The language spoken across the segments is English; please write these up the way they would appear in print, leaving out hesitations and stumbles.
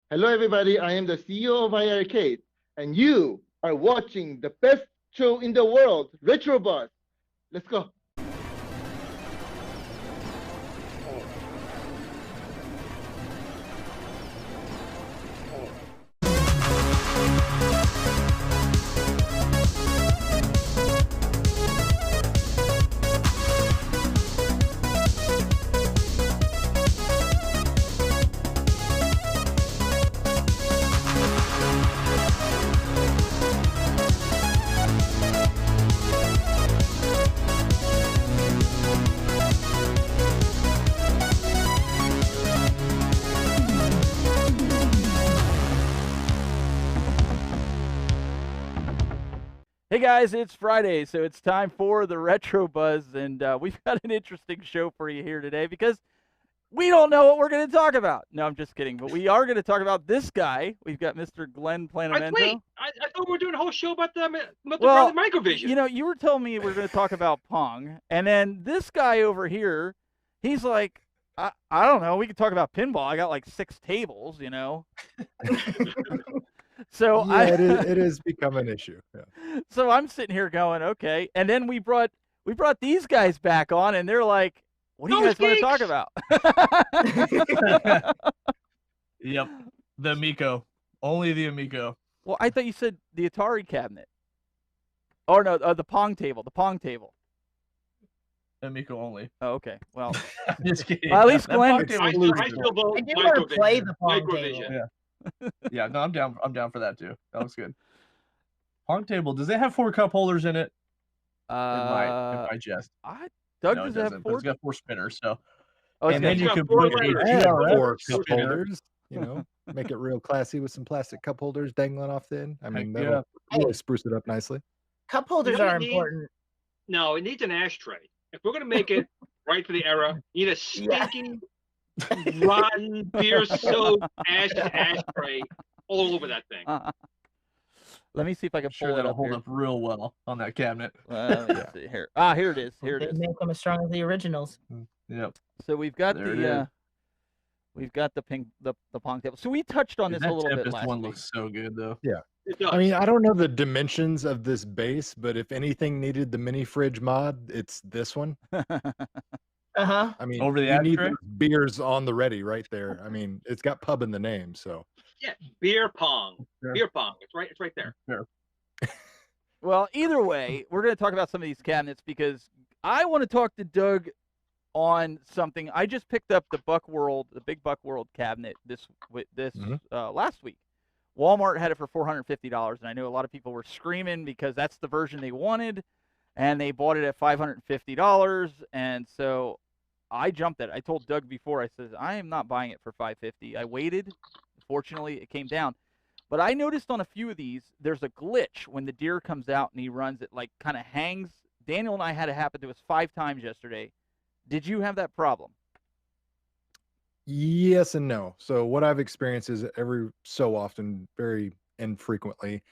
Hello, everybody. I am the CEO of iArcade, and you are watching the best show in the world, Retro Buzz. Let's go. Hey guys, it's Friday, so it's time for the Retro Buzz, and we've got an interesting show for you here today because we don't know what we're going to talk about. No, I'm just kidding, but we are going to talk about this guy. We've got Mr. Glen Planamento. Wait, I thought we were doing a whole show about the microvision. You know, you were telling me we're going to talk about Pong, and then this guy over here, he's like, I don't know, we could talk about pinball. I got like 6 tables, you know. So yeah, it has become an issue. Yeah. So I'm sitting here going, okay, and then we brought these guys back on, and they're like, "What do you guys want to talk about?" Yep, the Amico, only the Amico. Well, I thought you said the Atari cabinet. Oh no, the Pong table, Amico only. Oh, okay. Well, just kidding. Well, at least Glen. I still vote I do want to play the Pong microvision. table. Yeah. Yeah, no, I'm down for that too. That looks good. Pong table. Does it have 4 cup holders in it? It might just. Doug No, it does doesn't. have But 4. it's got 4 spinners. So. Oh, And then you can four put letters. Yeah, a 4 cup spinner. holders. You know, make it real classy with some plastic cup holders dangling off the end. I mean, Heck that'll really spruce it up nicely. Cup holders You know are what you need? important. No, it needs an ashtray. If we're gonna make it right for the era, you need a stinking, rotten, beer-soaked ashtray all over that thing. Let me see if I can Sure, pull it that'll up hold here. up real well on that cabinet. Let me see here. Ah, here it is. Here it They is. make them as strong as the originals. Yep. So we've got There it the is. we've got the Pong table. So we touched on this a That little bit Tempest last one week. looks so good though. Yeah. It does. I mean, I don't know the dimensions of this base, but if anything needed the mini fridge mod, it's this one. Uh-huh. I mean, Over the you need ashtray? those beers on the ready right there. I mean, it's got pub in the name, so. yeah, beer pong. Sure. Beer pong. It's right there. Well, either way, we're going to talk about some of these cabinets because I want to talk to Doug on something. I just picked up the Big Buck World cabinet last week. Walmart had it for $450, and I know a lot of people were screaming because that's the version they wanted, and they bought it at $550, and so I jumped at it. I told Doug before, I said, I am not buying it for $550. I waited. Fortunately, it came down. But I noticed on a few of these, there's a glitch when the deer comes out and he runs. It like kind of hangs. Daniel and I had it happen to us 5 times yesterday. Did you have that problem? Yes and no. So what I've experienced is every so often, very infrequently,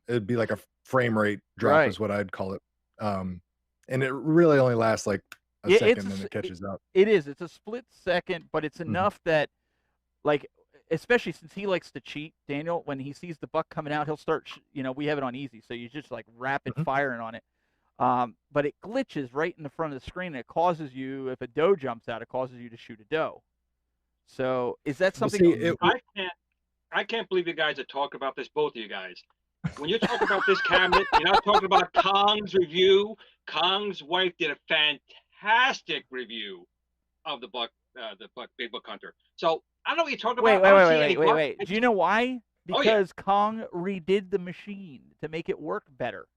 it'd be like a frame rate drop Right. is what I'd call it. And it really only lasts like a second and it catches up. It is. It's a split second, but it's enough that, like, especially since he likes to cheat, Daniel, when he sees the buck coming out, he'll start, we have it on easy, so you just like rapid firing on it. But it glitches right in the front of the screen, and it causes you, if a doe jumps out, it causes you to shoot a doe. So is that something? I can't believe you guys that talk about this, both of you guys. When you talk about this cabinet, you're not talking about Kong's review. Kong's wife did a fantastic review of the Big Buck Hunter. So I don't know what you're talking about. Wait. Do you know why? Oh, Because Kong redid the machine to make it work better.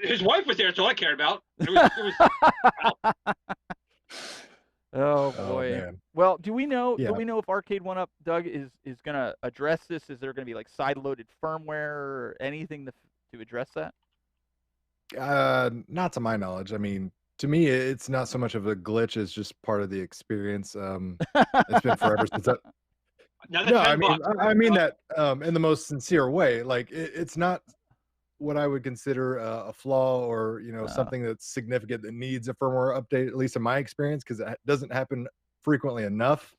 His wife was there. That's all I cared about. Oh boy. Man. Well, do we know? Yeah. Do we know if Arcade 1-Up, Doug, is going to address this? Is there going to be like side-loaded firmware or anything to address that? Not to my knowledge. I mean, to me, it's not so much of a glitch as just part of the experience. It's been forever since that. No, I mean that in the most sincere way. Like it's not what I would consider a flaw or something that's significant that needs a firmware update. At least in my experience, because it doesn't happen frequently enough.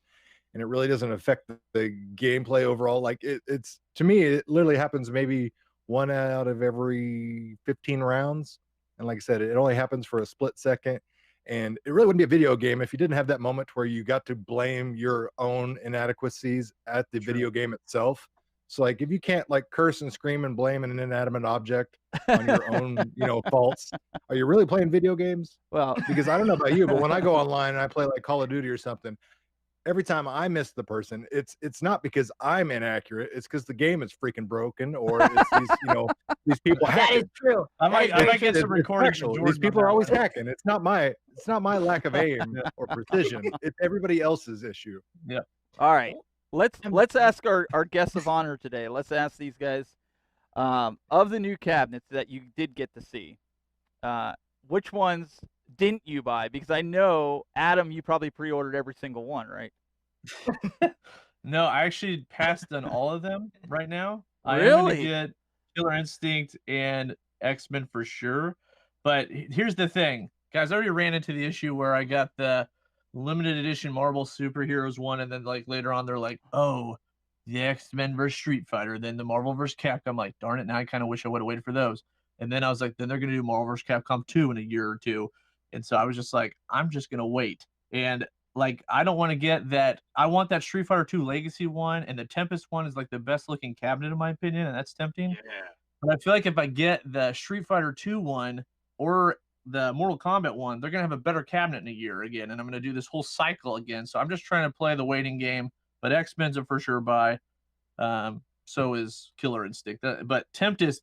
and it really doesn't affect the gameplay overall. Like it's to me, it literally happens maybe 1 out of every 15 rounds, and like I said, it only happens for a split second. And it really wouldn't be a video game if you didn't have that moment where you got to blame your own inadequacies at the video game itself. So like if you can't like curse and scream and blame an inanimate object on your own, faults, are you really playing video games? Well, Because I don't know about you, but when I go online and I play like Call of Duty or something, every time I miss the person, it's not because I'm inaccurate. It's because the game is freaking broken, or it's these these people That is hacking. true. I might get some It's recordings. factual. from These Jordan people on are that always one. hacking. It's not my lack of aim or precision. It's everybody else's issue. all right. Let's ask our guests of honor today. Let's ask these guys of the new cabinets that you did get to see. Which ones didn't you buy? Because I know, Adam, you probably pre-ordered every single one, right? No, I actually passed on all of them right now. I am Really? gonna get Killer Instinct and X-Men for sure. But here's the thing, guys. I already ran into the issue where I got the limited edition Marvel Superheroes one, and then like later on they're like, oh, the X-Men versus Street Fighter, then the Marvel versus Capcom. I'm like, darn it, now I kind of wish I would have waited for those. And then I was like, then they're gonna do Marvel versus Capcom 2 in a year or two. And so I was just like, I'm just gonna wait. And like, I don't want to get that. I want that Street Fighter 2 Legacy one, and the Tempest one is like the best looking cabinet in my opinion, and that's tempting. Yeah. But I feel like if I get the Street Fighter 2 one or the Mortal Kombat one, they're gonna have a better cabinet in a year again, and I'm gonna do this whole cycle again. So I'm just trying to play the waiting game. But X-Men's a for sure buy. So is Killer Instinct. But Tempest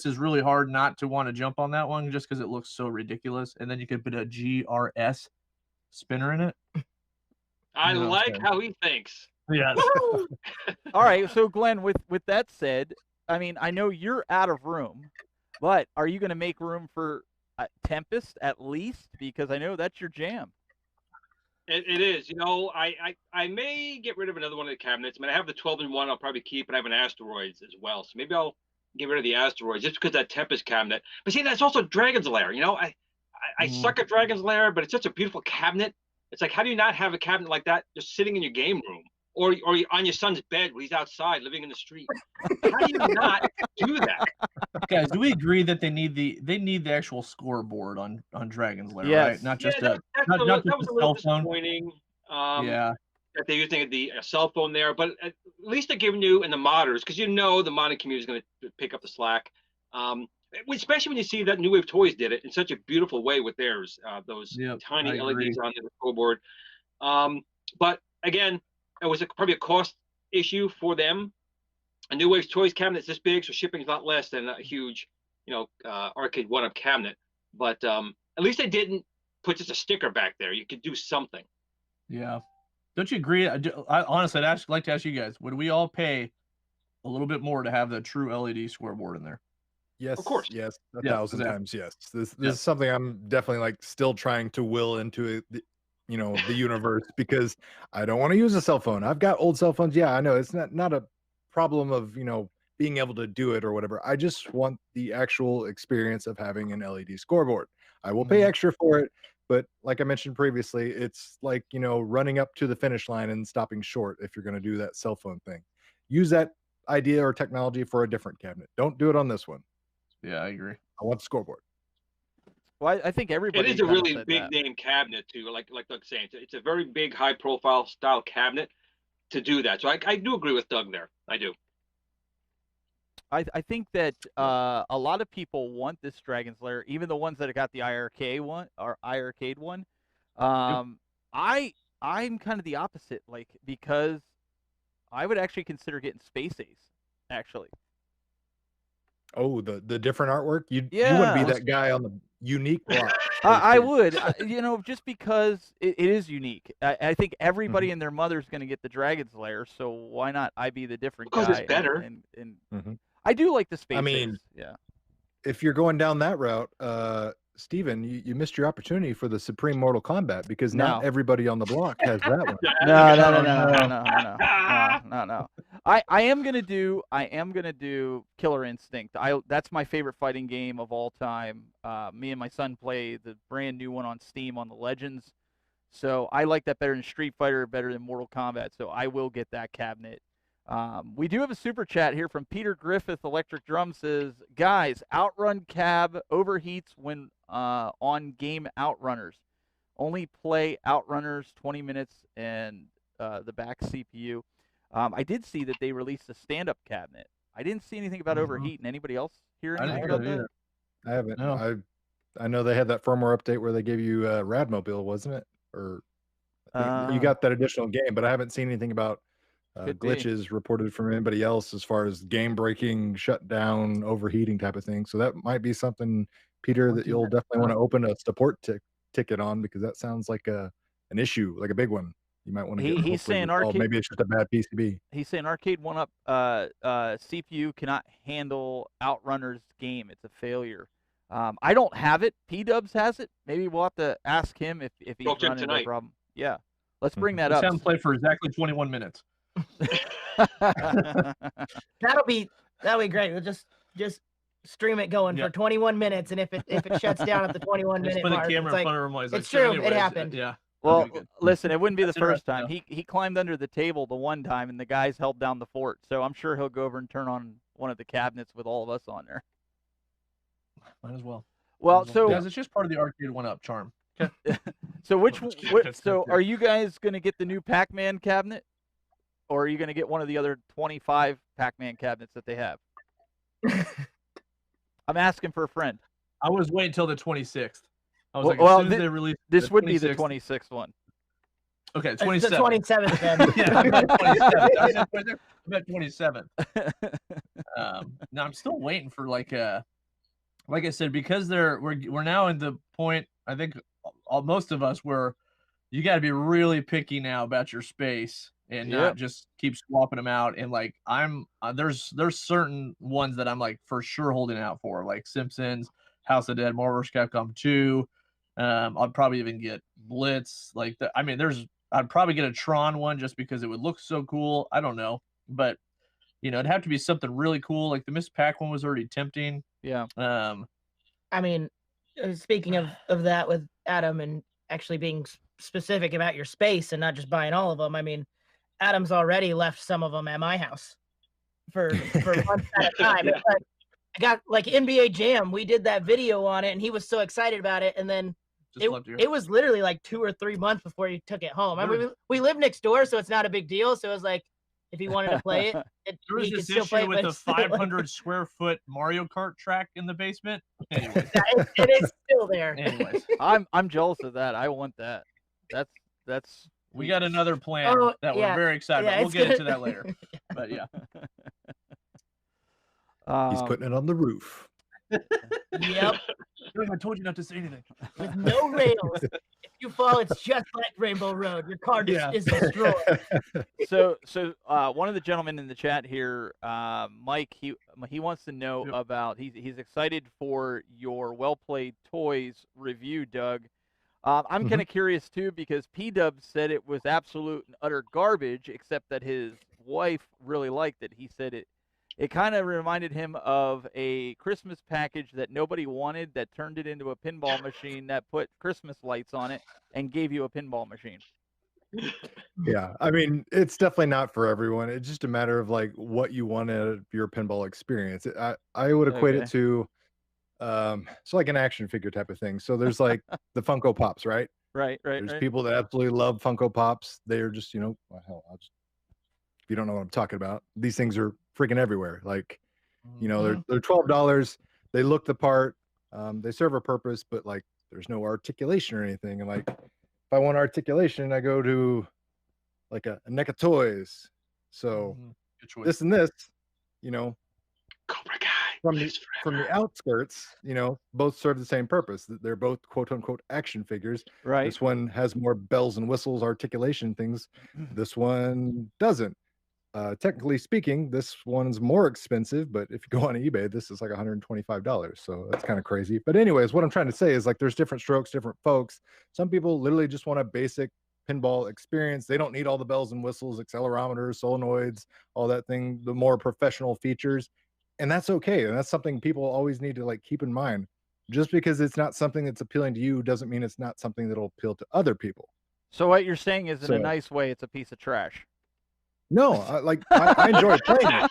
is really hard not to want to jump on that one just because it looks so ridiculous. And then you could put a GRS spinner in it. I You know what I'm like saying? how he thinks. Yes. All right. So, Glenn, with that said, I mean, I know you're out of room, but are you going to make room for Tempest at least? Because I know that's your jam. It is. I may get rid of another one of the cabinets. I mean, I have the 12-in-1 I'll probably keep, and I have an Asteroids as well. So maybe I'll get rid of the Asteroids just because that Tempest cabinet. But see, that's also Dragon's Lair. I suck at Dragon's Lair, but it's such a beautiful cabinet. It's like, how do you not have a cabinet like that just sitting in your game room or on your son's bed when he's outside living in the street? How do you not do that? Guys, do we agree that they need the actual scoreboard on Dragon's Lair, Yes. right? Not just that not was just a a little cell phone. disappointing. Yeah. That they're using the cell phone there, but at least they're giving you and the modders, because the modding community is going to pick up the slack. Especially when you see that New Wave Toys did it in such a beautiful way with theirs, those tiny LEDs on the scoreboard. But again, it was probably a cost issue for them. A New Wave Toys cabinet is this big, so shipping is not less than a huge, arcade one-up cabinet. But at least they didn't put just a sticker back there. You could do something. Yeah. Don't you agree? Honestly, I'd like to ask you guys, would we all pay a little bit more to have the true LED scoreboard in there? Yes, Of course. yes, a Yeah, thousand exactly. times yes. This is something I'm definitely like still trying to will into the universe, because I don't want to use a cell phone. I've got old cell phones. Yeah, I know it's not a problem of being able to do it or whatever. I just want the actual experience of having an LED scoreboard. I will pay extra for it, but like I mentioned previously, it's like running up to the finish line and stopping short if you're going to do that cell phone thing. Use that idea or technology for a different cabinet. Don't do it on this one. Yeah, I agree. I want the scoreboard. Well, I think everybody. It is a kinda really said big that. name cabinet too. Like Doug's saying, it's a very big, high profile style cabinet to do that. So I do agree with Doug there. I do. I think that a lot of people want this Dragon's Lair, even the ones that got the IRK one or iArcade one. I'm kind of the opposite, like, because I would actually consider getting Space Ace, actually. Oh, the different artwork. You wouldn't Yeah. be that guy on the unique block. I would, just because it is unique. I think everybody and their mother's going to get the Dragon's Lair, so why not I be the different Because guy? it's better. And Mhm. I do like the Space Ace. mean, Yeah. If you're going down that route, Steven, you missed your opportunity for the Supreme Mortal Kombat, because not No. everybody on the block has that one. No. I am gonna do Killer Instinct. That's my favorite fighting game of all time. Me and my son play the brand new one on Steam on the Legends So I like that better than Street Fighter, better than Mortal Kombat. So I will get that cabinet. We do have a super chat here from Peter Griffith. Electric Drum says, guys, Outrun cab overheats when on game Outrunners. Only play Outrunners 20 minutes and the back CPU. I did see that they released a stand-up cabinet. I didn't see anything about overheating. Anybody else hear anything about that? I haven't. No. I know they had that firmware update where they gave you Radmobile, wasn't it? Or you got that additional game, but I haven't seen anything about glitches reported from anybody else as far as game breaking, shutdown, overheating type of thing. So that might be something, Peter, that you'll definitely want to open a support ticket on, because that sounds like an issue, like a big one. You might want to get. He's saying arcade. Maybe it's just a bad PCB. He's saying Arcade 1-Up CPU cannot handle Outrunner's game. It's a failure. I don't have it. P-Dubs has it. Maybe we'll have to ask him if he's running into a problem. Yeah, let's bring that up. Sound play for exactly 21 minutes. That'll be great. We'll just stream it going for 21 minutes, and if it shuts down at the 21-minute mark, put a camera in front of him. It's true. Anyways, it happened. Yeah. Well, listen, it wouldn't be the first time. He climbed under the table the one time, and the guys held down the fort. So I'm sure he'll go over and turn on one of the cabinets with all of us on there. Might as well. Well, so guys, it's just part of the Arcade 1-Up charm. So so are you guys going to get the new Pac-Man cabinet, or are you going to get one of the other 25 Pac-Man cabinets that they have? I'm asking for a friend. I was waiting until the 26th. I was well, as soon as they released this would be the 26th one. Okay, 27th. The 27th then. Yeah, I'm at 27th. I'm at 27th. Now I'm still waiting for like I said, because we're now in the point, I think most of us, where you got to be really picky now about your space and not just keep swapping them out. And like there's certain ones that I'm like for sure holding out for, like Simpsons, House of Dead, Marvel vs. Capcom 2. I'd probably even get Blitz. I'd probably get a Tron one just because it would look so cool. I don't know, but it'd have to be something really cool. Like the Miss Pac one was already tempting. Yeah. I mean, speaking of that with Adam and actually being specific about your space and not just buying all of them, I mean, Adam's already left some of them at my house for months at a time. I got like NBA Jam. We did that video on it, and he was so excited about it. And then it was literally like 2 or 3 months before he took it home. I mean, we live next door, so it's not a big deal. So it was like, if he wanted to play it, there was this issue with a 500 square foot Mario Kart track in the basement. Anyways. It is still there. Anyways, I'm jealous of that. I want that. That's. We got another plan that we're very excited about. We'll get into that later. But yeah. He's putting it on the roof. Yep. I told you not to say anything. With no rails. If you fall, it's just like Rainbow Road. Your car is destroyed. So one of the gentlemen in the chat here, Mike, he wants to know about. He's excited for your Well Played Toys review, Doug. I'm kind of curious too, because P-Dub said it was absolute and utter garbage, except that his wife really liked it. He said it kind of reminded him of a Christmas package that nobody wanted, that turned it into a pinball machine that put Christmas lights on it and gave you a pinball machine. Yeah, I mean, it's definitely not for everyone. It's just a matter of like what you want out of your pinball experience. I would equate it to so like an action figure type of thing. So there's like the Funko Pops, right? Right. There's people that absolutely love Funko Pops. They're just, well, hell, if you don't know what I'm talking about, these things are freaking everywhere. Like, they're $12. They look the part. They serve a purpose, but like there's no articulation or anything. And like, if I want articulation, I go to like a Neck of Toys. So this and this, Cobra Kai. From the outskirts, both serve the same purpose. They're both quote unquote action figures. Right. This one has more bells and whistles, articulation things. This one doesn't. Technically speaking, this one's more expensive, but if you go on eBay, this is like $125. So that's kind of crazy. But anyways, what I'm trying to say is like there's different strokes, different folks. Some people literally just want a basic pinball experience. They don't need all the bells and whistles, accelerometers, solenoids, all that thing, the more professional features. And that's okay. And that's something people always need to like keep in mind. Just because it's not something that's appealing to you doesn't mean it's not something that'll appeal to other people. So what you're saying is, in So- a nice way, it's a piece of trash. No, I enjoy playing it.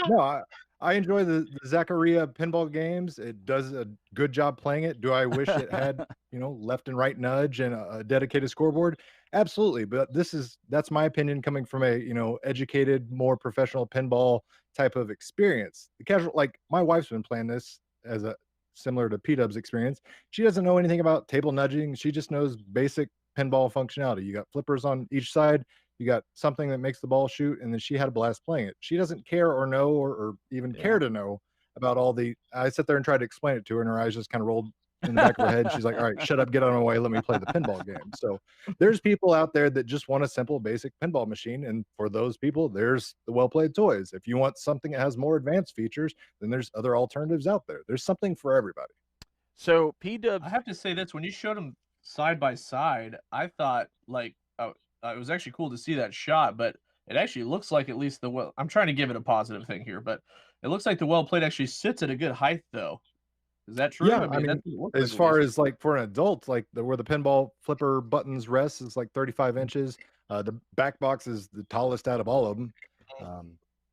No, I enjoy the Zaccaria pinball games. It does a good job playing it. Do I wish it had, left and right nudge and a dedicated scoreboard? Absolutely. But that's my opinion coming from a, educated, more professional pinball type of experience. The casual, like my wife's been playing this as a similar to P-Dub's experience. She doesn't know anything about table nudging. She just knows basic pinball functionality. You got flippers on each side. You got something that makes the ball shoot, and then she had a blast playing it. She doesn't care or know or even care to know about all the. I sat there and tried to explain it to her, and her eyes just kind of rolled in the back of her head. She's like, "All right, shut up, get out of my way, let me play the pinball game." So there's people out there that just want a simple, basic pinball machine, and for those people, there's the well-played toys. If you want something that has more advanced features, then there's other alternatives out there. There's something for everybody. So P-Dubs, I have to say this: when you showed them side by side, I thought it was actually cool to see that shot, but it actually looks like at least I'm trying to give it a positive thing here, but it looks like the well played actually sits at a good height, though. Is that true? Yeah, I mean as like far as like for an adult, like where the pinball flipper buttons rest is like 35 inches. The back box is the tallest out of all of them.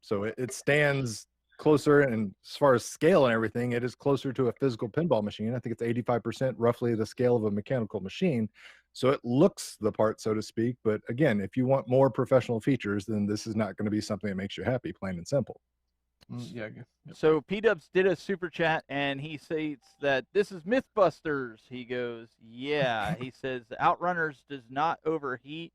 So it stands closer, and as far as scale and everything, it is closer to a physical pinball machine. I think it's 85% roughly the scale of a mechanical machine. So it looks the part, so to speak. But again, if you want more professional features, then this is not going to be something that makes you happy, plain and simple. Yeah. So P-Dubs did a super chat, and he states that this is Mythbusters. He goes, yeah. He says Outrunners does not overheat,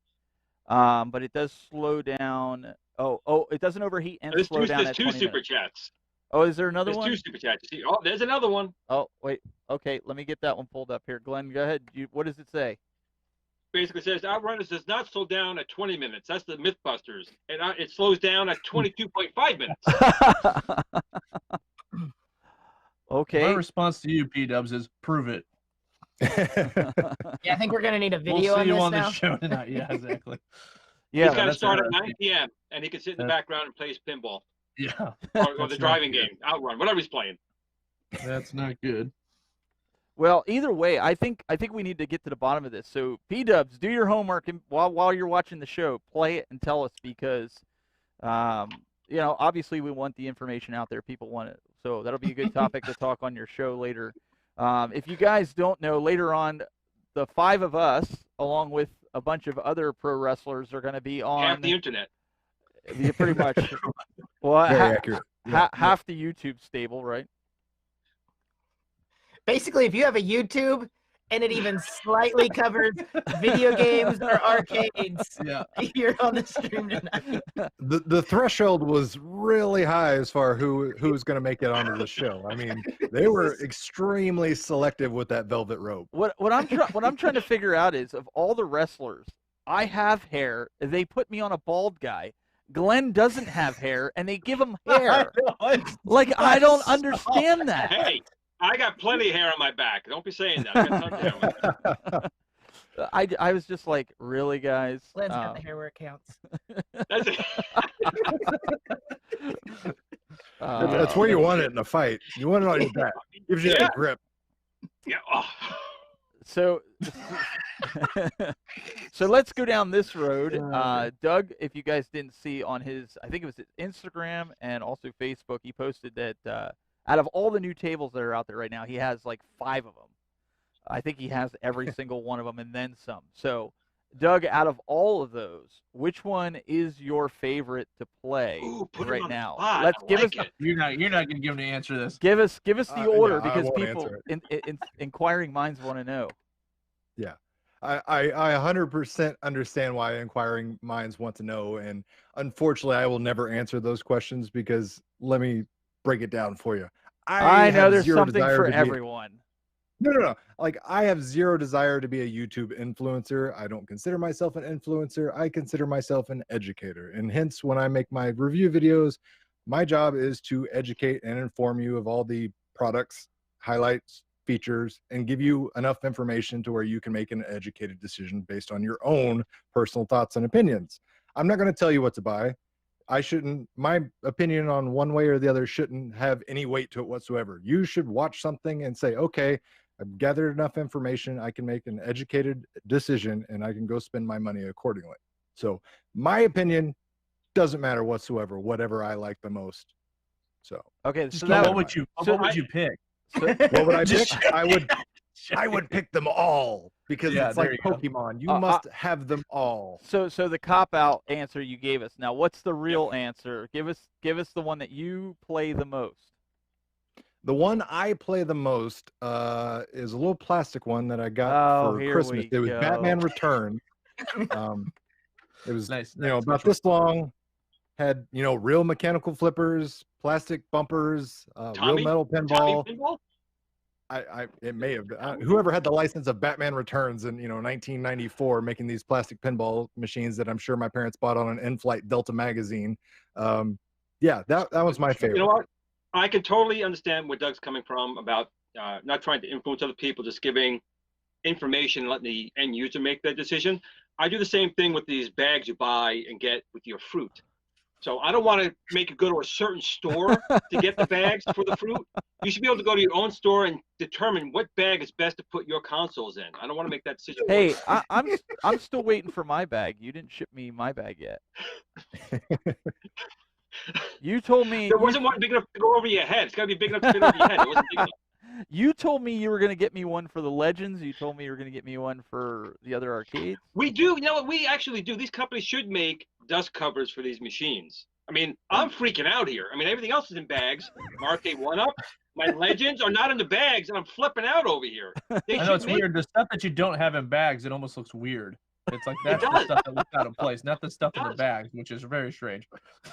but it does slow down. Oh, it doesn't overheat and slow down at 20 There's two super minutes. chats. Oh, is there another There's one? two super chats. See, oh, there's another one. Oh, wait. Okay, let me get that one pulled up here. Glenn, go ahead. What does it say? Basically says Outrunners does not slow down at 20 minutes. That's the Mythbusters. And it slows down at 22.5 minutes. Okay. My response to you, P-Dubs, is prove it. Yeah, I think we're gonna need a We'll video see on you this on now. the show tonight. Yeah, exactly. Yeah, He's got to that's start at interesting. 9 p.m. and he can sit in the background and play his pinball Yeah. or That's the not driving good. game, Outrun, whatever he's playing. That's not good. Well, either way, I think we need to get to the bottom of this. So, P-Dubs, do your homework, and while you're watching the show, play it and tell us, because, obviously we want the information out there. People want it. So that'll be a good topic to talk on your show later. If you guys don't know, later on, the 5 of us, along with a bunch of other pro wrestlers, are going to be on Half the internet. Yeah, pretty much. Well, Very accurate. Yeah. half the YouTube stable, right? Basically, if you have a YouTube and it even slightly covers video games or arcades, Yeah. you're on the stream tonight. The threshold was really high as far who's going to make it onto the show. I mean, they were extremely selective with that velvet rope. What I'm trying to figure out is, of all the wrestlers, I have hair. They put me on a bald guy. Glenn doesn't have hair, and they give him hair. Like, I don't understand that. Hey, I got plenty of hair on my back. Don't be saying that. I got tons of hair on my back. I was just like, really, guys? Glenn's got the hair where it counts. That's it. That's where you want it in a fight. You want it on your back. Gives you Yeah. that grip. Yeah. Oh. So let's go down this road. Doug, if you guys didn't see on his, I think it was his Instagram and also Facebook, he posted that out of all the new tables that are out there right now, he has like 5 of them. I think he has every single one of them and then some. So, Doug, out of all of those, which one is your favorite to play Ooh, right now? Spot. Let's I give like us it. You're not going to give me an answer to this. give us the order, yeah, I because won't people answer inquiring minds want to know. Yeah. I 100% understand why inquiring minds want to know, and unfortunately I will never answer those questions, because let me break it down for you. I know have there's zero something desire for to be- everyone. No. Like, I have zero desire to be a YouTube influencer. I don't consider myself an influencer. I consider myself an educator. And hence, when I make my review videos, my job is to educate and inform you of all the products, highlights, features, and give you enough information to where you can make an educated decision based on your own personal thoughts and opinions. I'm not going to tell you what to buy. My opinion on one way or the other shouldn't have any weight to it whatsoever. You should watch something and say, okay, I've gathered enough information. I can make an educated decision, and I can go spend my money accordingly. So my opinion doesn't matter whatsoever. Whatever I like the most. So okay, Just so go, that what would you pick? so, what would I pick? Just- I would pick them all because Yeah, it's there like you go. Pokemon. You must have them all. so the cop-out answer you gave us. Now, what's the real answer? Give us the one that you play the most. The one I play the most is a little plastic one that I got for here Christmas. we It was go. Batman Returns. It was Nice, about special. this long. Had real mechanical flippers, plastic bumpers, real metal pinball. Tommy Pinball? It may have whoever had the license of Batman Returns in 1994, making these plastic pinball machines that I'm sure my parents bought on an in-flight Delta magazine. Yeah, that was my favorite. You know what? I can totally understand where Doug's coming from about not trying to influence other people, just giving information and letting the end user make that decision. I do the same thing with these bags you buy and get with your fruit. So I don't want to make you go to a certain store to get the bags for the fruit. You should be able to go to your own store and determine what bag is best to put your consoles in. I don't want to make that decision. Hey, I'm still waiting for my bag. You didn't ship me my bag yet. You told me There wasn't one big enough to go over your head. It's got to be big enough to fit over your head. It wasn't big enough. You told me you were going to get me one for the Legends. You told me you were going to get me one for the other arcades. We do. You know what? We actually do. These companies should make dust covers for these machines. I mean, I'm freaking out here. I mean, everything else is in bags. My Arcade 1-Up, my Legends are not in the bags, and I'm flipping out over here. I know it's weird. The stuff that you don't have in bags, it almost looks weird. It's like that's the stuff that looks out of place, not the stuff in the bags, which is very strange.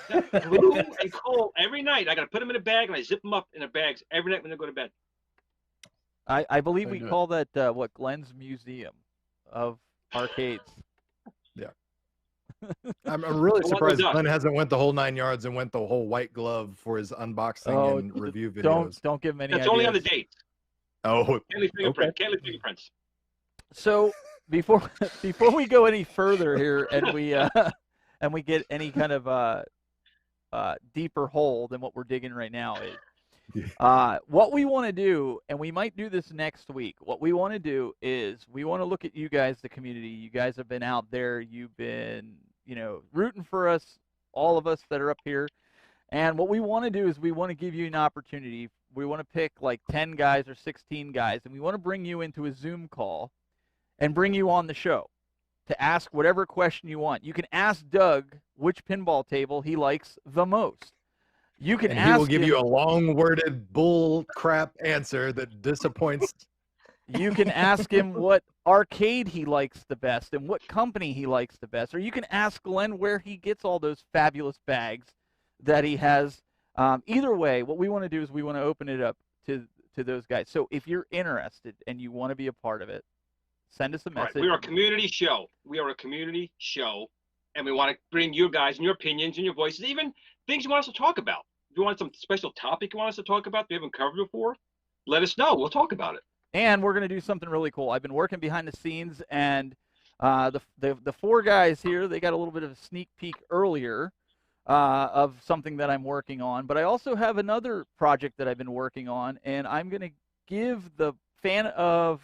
Glue and coal every night. I got to put them in a bag, and I zip them up in the bags every night when I go to bed. I believe we do it. call that what Glen's Museum of Arcades. Yeah. I'm really So what surprised was up? Glenn hasn't went the whole 9 yards and went the whole white glove for his unboxing and review videos. Don't give him any That's ideas. only on the date. Oh, Can't leave fingerprints. Can't leave fingerprints. So before we go any further here and we get any kind of deeper hole than what we're digging right now is what we want to do, and we might do this next week. What we want to do is we want to look at you guys, the community. You guys have been out there. You've been, rooting for us, all of us that are up here. And what we want to do is we want to give you an opportunity. We want to pick like 10 guys or 16 guys, and we want to bring you into a Zoom call and bring you on the show to ask whatever question you want. You can ask Doug which pinball table he likes the most. You can ask he will give him, you a long-worded bull crap answer that disappoints. You can ask him what arcade he likes the best and what company he likes the best. Or you can ask Glenn where he gets all those fabulous bags that he has. Either way, what we want to do is we want to open it up to those guys. So if you're interested and you want to be a part of it, send us a message. Right. We are a community show. We are a community show, and we want to bring you guys and your opinions and your voices, even things you want us to talk about. If you want some special topic you want us to talk about that we haven't covered before, let us know. We'll talk about it. And we're going to do something really cool. I've been working behind the scenes, and the four guys here, they got a little bit of a sneak peek earlier of something that I'm working on. But I also have another project that I've been working on, and I'm going to give the fan of,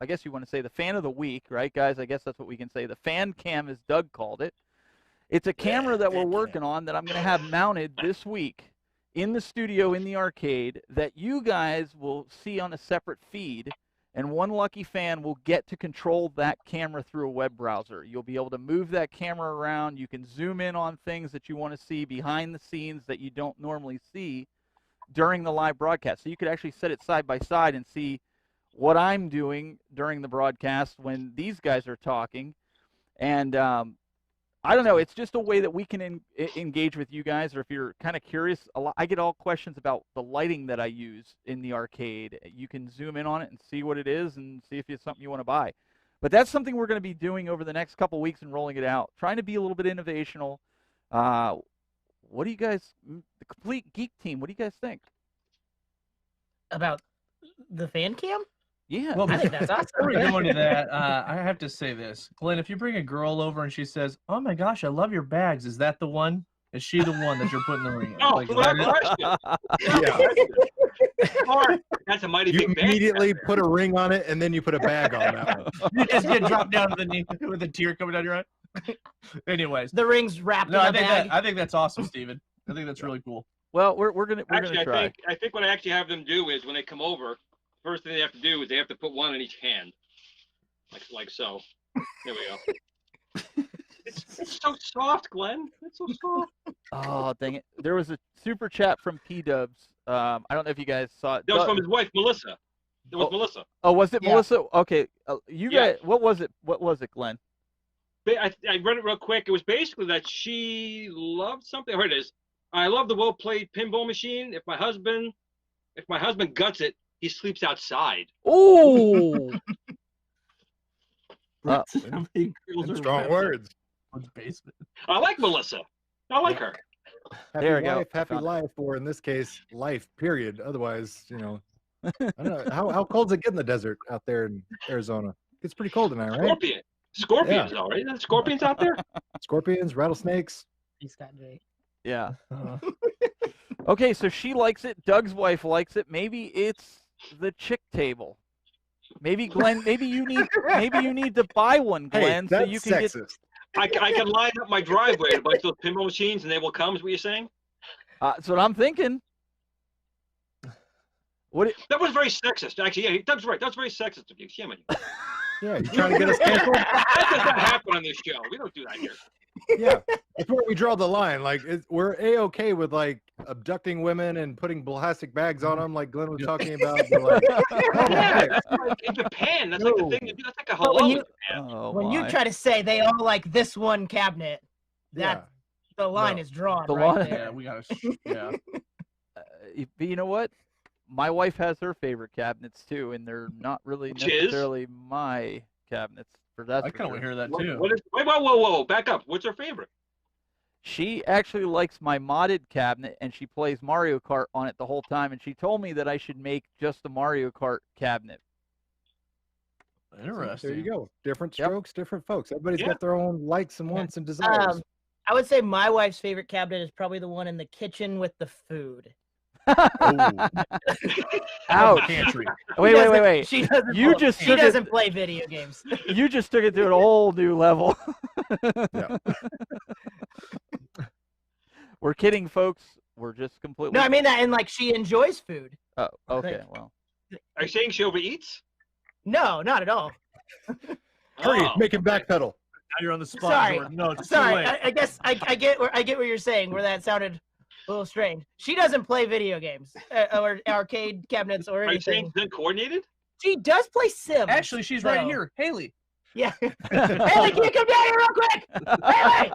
I guess you want to say the fan of the week, right, guys? I guess that's what we can say. The fan cam, as Doug called it. It's a camera that we're working on that I'm going to have mounted this week in the studio in the arcade that you guys will see on a separate feed, and one lucky fan will get to control that camera through a web browser. You'll be able to move that camera around. You can zoom in on things that you want to see behind the scenes that you don't normally see during the live broadcast. So you could actually set it side by side and see what I'm doing during the broadcast when these guys are talking. And I don't know. It's just a way that we can engage with you guys, or if you're kind of curious, I get all questions about the lighting that I use in the arcade. You can zoom in on it and see what it is and see if it's something you want to buy. But that's something we're going to be doing over the next couple weeks and rolling it out, trying to be a little bit innovational. What do you guys, the Complete Geek team, what do you guys think? About the fan cam? Yeah. Well, I think that's awesome. before we go into that, I have to say this. Glenn, if you bring a girl over and she says, "Oh my gosh, I love your bags," is that the one? Is she the one that you're putting the ring on? Oh, Like, without that is- question. Yeah. Or That's a mighty You big bag. immediately put a ring on it, and then you put a bag on that one. You just get dropped down to the knee with a tear coming down your eye. Anyways, The ring's wrapped no, in I a think bag. I think that's awesome, Steven. I think that's really cool. Well, we're gonna Actually, try. I think what I actually have them do is when they come over, first thing they have to do is they have to put one in each hand, like so. There we go. It's so soft, Glenn. It's so soft. Oh, dang it! There was a super chat from P-Dubs. I don't know if you guys saw it. That was from his wife, Melissa. It was Melissa. Oh, was it Yeah. Melissa? Okay, you Yeah. guys. What was it? What was it, Glenn? I read it real quick. It was basically that she loved something. Here it is. I love the well-played pinball machine. If my husband guts it, he sleeps outside. Oh, How many girls are Strong in words. someone's basement? I like Melissa. I like her. Happy There we go. wife, happy Found it. life, or in this case, life. Period. Otherwise, I don't know how cold's it get in the desert out there in Arizona. It's pretty cold tonight, right? Scorpions, though, right? Isn't there scorpions out there? Scorpions, rattlesnakes. He's got Jake. yeah. Uh, Okay, so she likes it. Doug's wife likes it. Maybe it's the chick table. Maybe Glenn. Maybe you need to buy one, Hey, Glenn, so that's you can get. sexist. I can line up my driveway with a bunch of those pinball machines, and they will come. Is what you're saying? That's what I'm thinking. What? That was very sexist. Actually, yeah, Doug's right. That was very sexist of you. Shame on you. Yeah, you trying to get us canceled? That does not happen on this show. We don't do that here. Yeah, that's where we draw the line. Like, we're a-okay with like abducting women and putting plastic bags on them, like Glenn was talking about. But, like, Yeah, in Japan, that's like the thing to do. That's like a But when halal you- in Japan. Oh, When you my. try to say they all like this one cabinet, that the line No. is drawn The right line- there. yeah, we got to. Yeah. But you know what? My wife has her favorite cabinets too, and they're not really Which is? necessarily my cabinets. For that, I kind of want to hear that too. What is? Wait, whoa! Back up. What's her favorite? She actually likes my modded cabinet, and she plays Mario Kart on it the whole time. And she told me that I should make just a Mario Kart cabinet. Interesting. there you go. Different Yep. strokes, different folks. Everybody's Yeah. got their own likes and wants and desires. I would say my wife's favorite cabinet is probably the one in the kitchen with the food. Ouch! Pantry. Wait. She doesn't. You just she took it- doesn't play video games. You just took it to a whole new level. Yeah. We're kidding, folks. We're just completely. No, I mean that, and like she enjoys food. Oh, okay. Well, Are you saying she overeats? No, not at all. Hurry, Oh. make him backpedal. Now you're on the spot. Sorry. Jordan. No, it's Sorry, too late. I guess I get what you're saying. Where that sounded a little strange. She doesn't play video games or arcade cabinets or Are you saying anything. she's uncoordinated? She does play Sims. Actually, she's right though. here. Haley. Yeah. Haley, can you come down here real quick? Haley!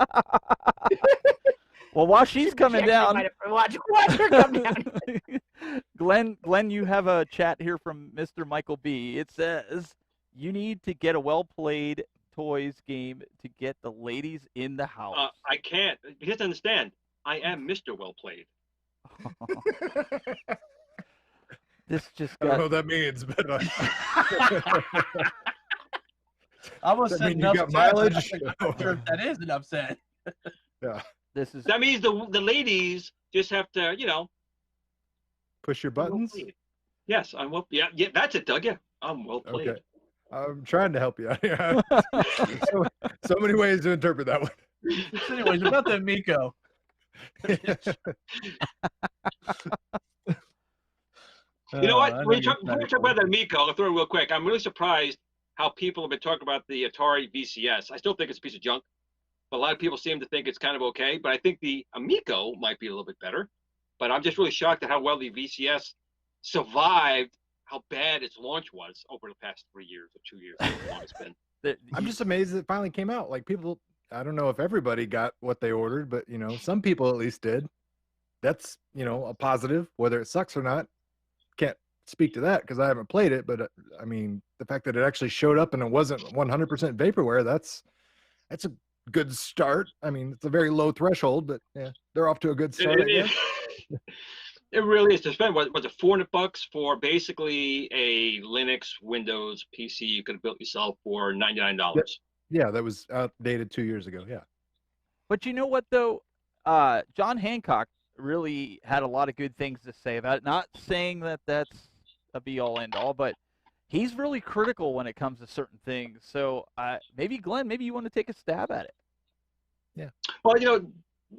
well, while she's coming She actually down, might have- Watch her come down. Glenn, you have a chat here from Mr. Michael B. It says you need to get a well-played toys game to get the ladies in the house. I can't. You have to understand. I am Mr. Well Played. This just I don't know got. what that means, but I almost Does that said mean you enough got said, but mileage? I'm not sure if that is enough said. This is. That means the ladies just have to, push your buttons. well-played. Yes, I'm well. Yeah, that's it, Doug. Yeah, I'm well played. Okay. I'm trying to help you. so many ways to interpret that one. So anyways, about the Miko. You know what? I When you you're talk, before we excited talk about for that Miko, I'll throw it real quick. I'm really surprised how people have been talking about the Atari VCS. I still think it's a piece of junk, but a lot of people seem to think it's kind of okay. But I think the Amico might be a little bit better. But I'm just really shocked at how well the VCS survived how bad its launch was over the past 3 years or 2 years. How long it's been. I'm just amazed it finally came out. Like people, I don't know if everybody got what they ordered, but some people at least did. That's a positive. Whether it sucks or not, can't speak to that because I haven't played it. But I mean, the fact that it actually showed up and it wasn't 100% vaporware, that's a good start. I mean, it's a very low threshold, but yeah, they're off to a good start. I guess. It really is to spend. Was it $400 for basically a Linux Windows PC you could have built yourself for $99? Yeah, that was outdated 2 years ago. Yeah. But you know what though, John Hancock really had a lot of good things to say about it. Not saying that that's a be-all, end-all, but he's really critical when it comes to certain things. So maybe, Glenn, maybe you want to take a stab at it. Yeah. Well,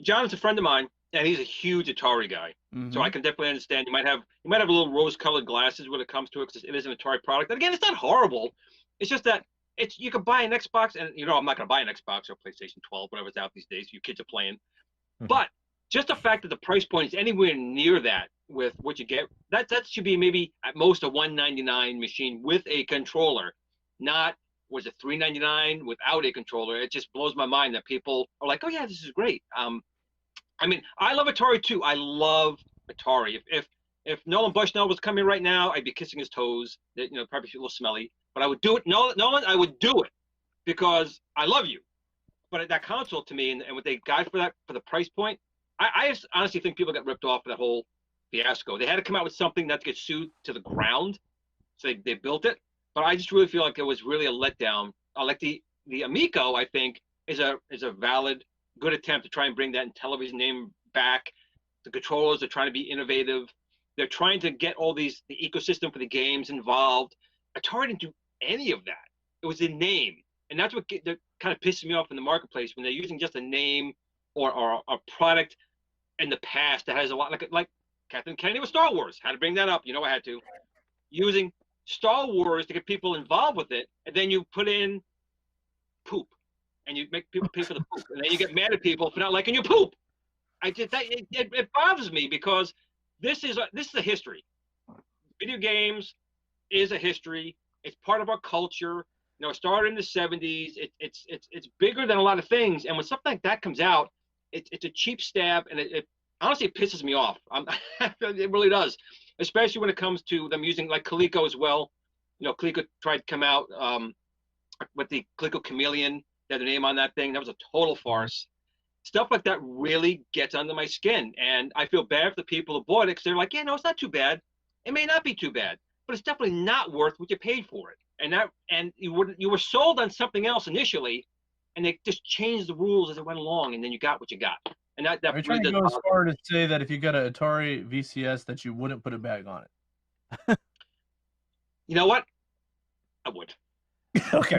John's a friend of mine, and he's a huge Atari guy. Mm-hmm. So I can definitely understand. You might have a little rose-colored glasses when it comes to it, because it is an Atari product. And again, it's not horrible. It's just that you can buy an Xbox, and I'm not going to buy an Xbox or PlayStation 12, whatever's out these days. You kids are playing, but just the fact that the price point is anywhere near that with what you get, that should be maybe at most a $199 machine with a controller, not was it $399 without a controller. It just blows my mind that people are like, oh yeah, this is great. I mean, I love Atari too. I love Atari. If Nolan Bushnell was coming right now, I'd be kissing his toes. Probably a little smelly, but I would do it. Nolan, I would do it because I love you. But that console to me, and what they got for the price point, I honestly think people got ripped off for that whole fiasco. They had to come out with something not to get sued to the ground, so they built it. But I just really feel like it was really a letdown. Like the Amico, I think, is a valid, good attempt to try and bring that television name back. The controllers are trying to be innovative. They're trying to get all the ecosystem for the games involved. Atari didn't do any of that. It was the name, and that's what kind of pisses me off in the marketplace when they're using just a name or a product in the past that has a lot like Kathleen Kennedy with Star Wars. Had to bring that up. I had to. Using Star Wars to get people involved with it, and then you put in poop, and you make people pay for the poop, and then you get mad at people for not liking your poop. It bothers me because this is a history. Video games is a history. It's part of our culture. It started in the 70s. It's bigger than a lot of things, and when something like that comes out, it's a cheap stab, and it honestly it pisses me off. It really does. Especially when it comes to them using like Coleco as well. Coleco tried to come out with the Coleco Chameleon. They had their name on that thing. That was a total farce. Stuff like that really gets under my skin. And I feel bad for the people who bought it because they're like, yeah, no, it's not too bad. It may not be too bad, but it's definitely not worth what you paid for it. And you were sold on something else initially, and they just changed the rules as it went along, and then you got what you got. And that Are you trying to go as far to say that if you got an Atari VCS that you wouldn't put a bag on it? You know what? I would. Okay.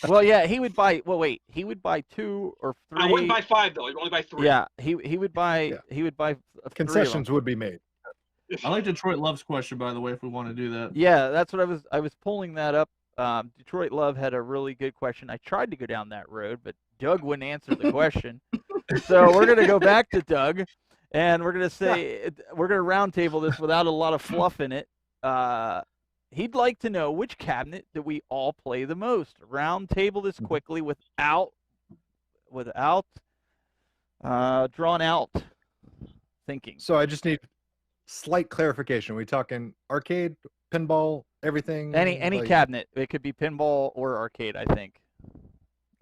Well, yeah, he would buy. Well, wait, he would buy 2 or 3. I wouldn't buy 5 though. I'd only buy 3. Yeah, he would buy. Yeah. He would buy. Concessions would be made. I like Detroit Love's question, by the way, if we want to do that. Yeah, that's what I was pulling that up. Detroit Love had a really good question. I tried to go down that road, but Doug wouldn't answer the question. So we're going to go back to Doug, and we're going to say we're going to roundtable this without a lot of fluff in it. He'd like to know which cabinet do we all play the most. Roundtable this quickly without drawn out thinking. So I just need slight clarification. Are we talking arcade, pinball, everything? Any cabinet. It could be pinball or arcade, I think.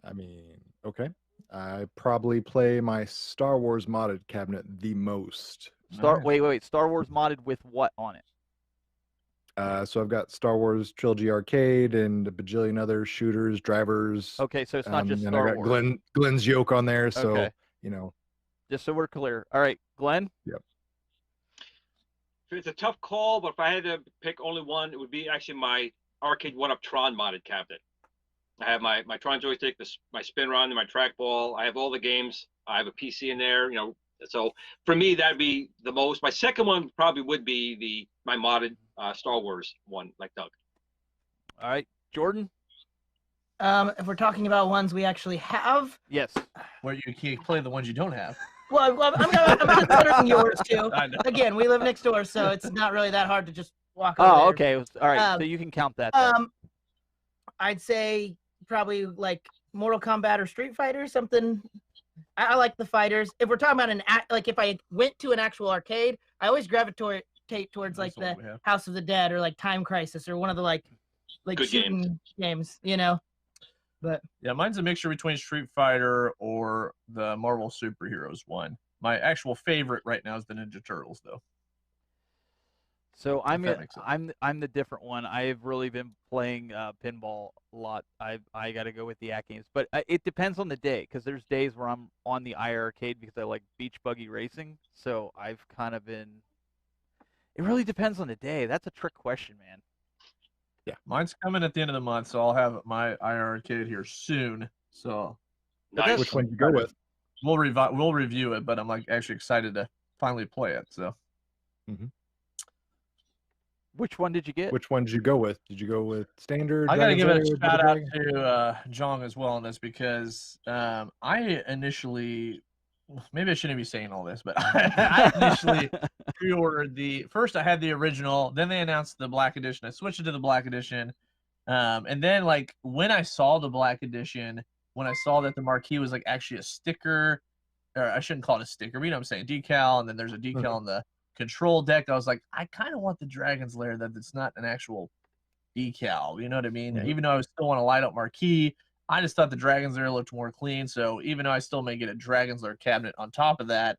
I mean, okay. I probably play my Star Wars modded cabinet the most. Wait. Star Wars modded with what on it? So I've got Star Wars Trilogy Arcade and a bajillion other shooters, drivers. Okay, so it's not just and Star I got Wars. Glen's yoke on there, so Okay. Just so we're clear. All right, Glen? Yep. It's a tough call, but if I had to pick only one, it would be actually my Arcade 1-Up Tron modded cabinet. I have my Tron joystick, my spin run, and my trackball. I have all the games. I have a PC in there, So for me, that'd be the most. My second one probably would be my modded Star Wars one, like Doug. All right, Jordan? If we're talking about ones we actually have. Yes. Where you can't play the ones you don't have. Well, I'm considering yours too. Again, we live next door, so it's not really that hard to just walk over there. Okay. All right, so you can count that. I'd say probably like Mortal Kombat or Street Fighter, something. I like the fighters. If we're talking about if I went to an actual arcade, I always gravitate towards like the House of the Dead or like Time Crisis or one of the like Good shooting games, But yeah, mine's a mixture between Street Fighter or the Marvel Superheroes one. My actual favorite right now is the Ninja Turtles, though. So I'm the different one. I've really been playing pinball a lot. I got to go with the ATGames, but it depends on the day because there's days where I'm on the iArcade because I like beach buggy racing. So I've kind of been. It really depends on the day. That's a trick question, man. Yeah, mine's coming at the end of the month, so I'll have my IR arcade here soon. So Nice. Which one you go with? we'll review it, but I'm like actually excited to finally play it. So Which one did you get? Which one did you go with? Did you go with standard? I gotta give it a Dragon's shout Lair, out to Jong as well on this, because I initially, maybe I shouldn't be saying all this, but I initially pre-ordered first I had the original, then they announced the black edition. I switched it to the black edition, and then like when I saw the black edition, when I saw that the marquee was like actually a sticker, or I shouldn't call it a sticker, but you know what I'm saying, decal, and then there's a decal on the control deck, I was like, I kind of want the Dragon's Lair that it's not an actual decal, you know what I mean? Even though I still want to light up marquee, I just thought the Dragon's Lair looked more clean. So even though I still may get a Dragon's Lair cabinet on top of that,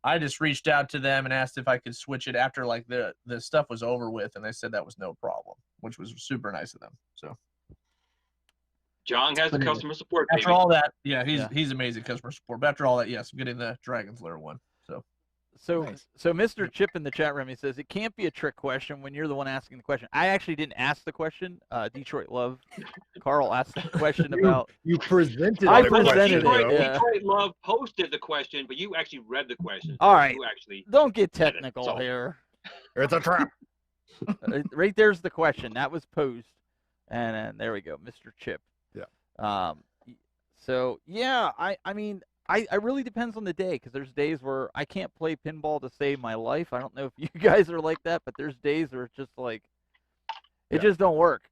I just reached out to them and asked if I could switch it after like the stuff was over with, and they said that was no problem, which was super nice of them. So John has the customer support. after Baby. all that, yeah, he's amazing customer support. But after all that, yes, I'm getting the Dragon's Lair one. So Nice. So Mr. Chip in the chat room, he says it can't be a trick question when you're the one asking the question. I actually didn't ask the question. Detroit Love, Carl asked the question about. You presented. I the presented question, it, though. yeah. Detroit Love posted the question, but you actually read the question. All right. You actually. Don't get technical So- here. It's a trap. Right there's the question that was posed, and there we go, Mr. Chip. Yeah. So yeah, I mean. I really depends on the day, because there's days where I can't play pinball to save my life. I don't know if you guys are like that, but there's days where it's just like it just don't work.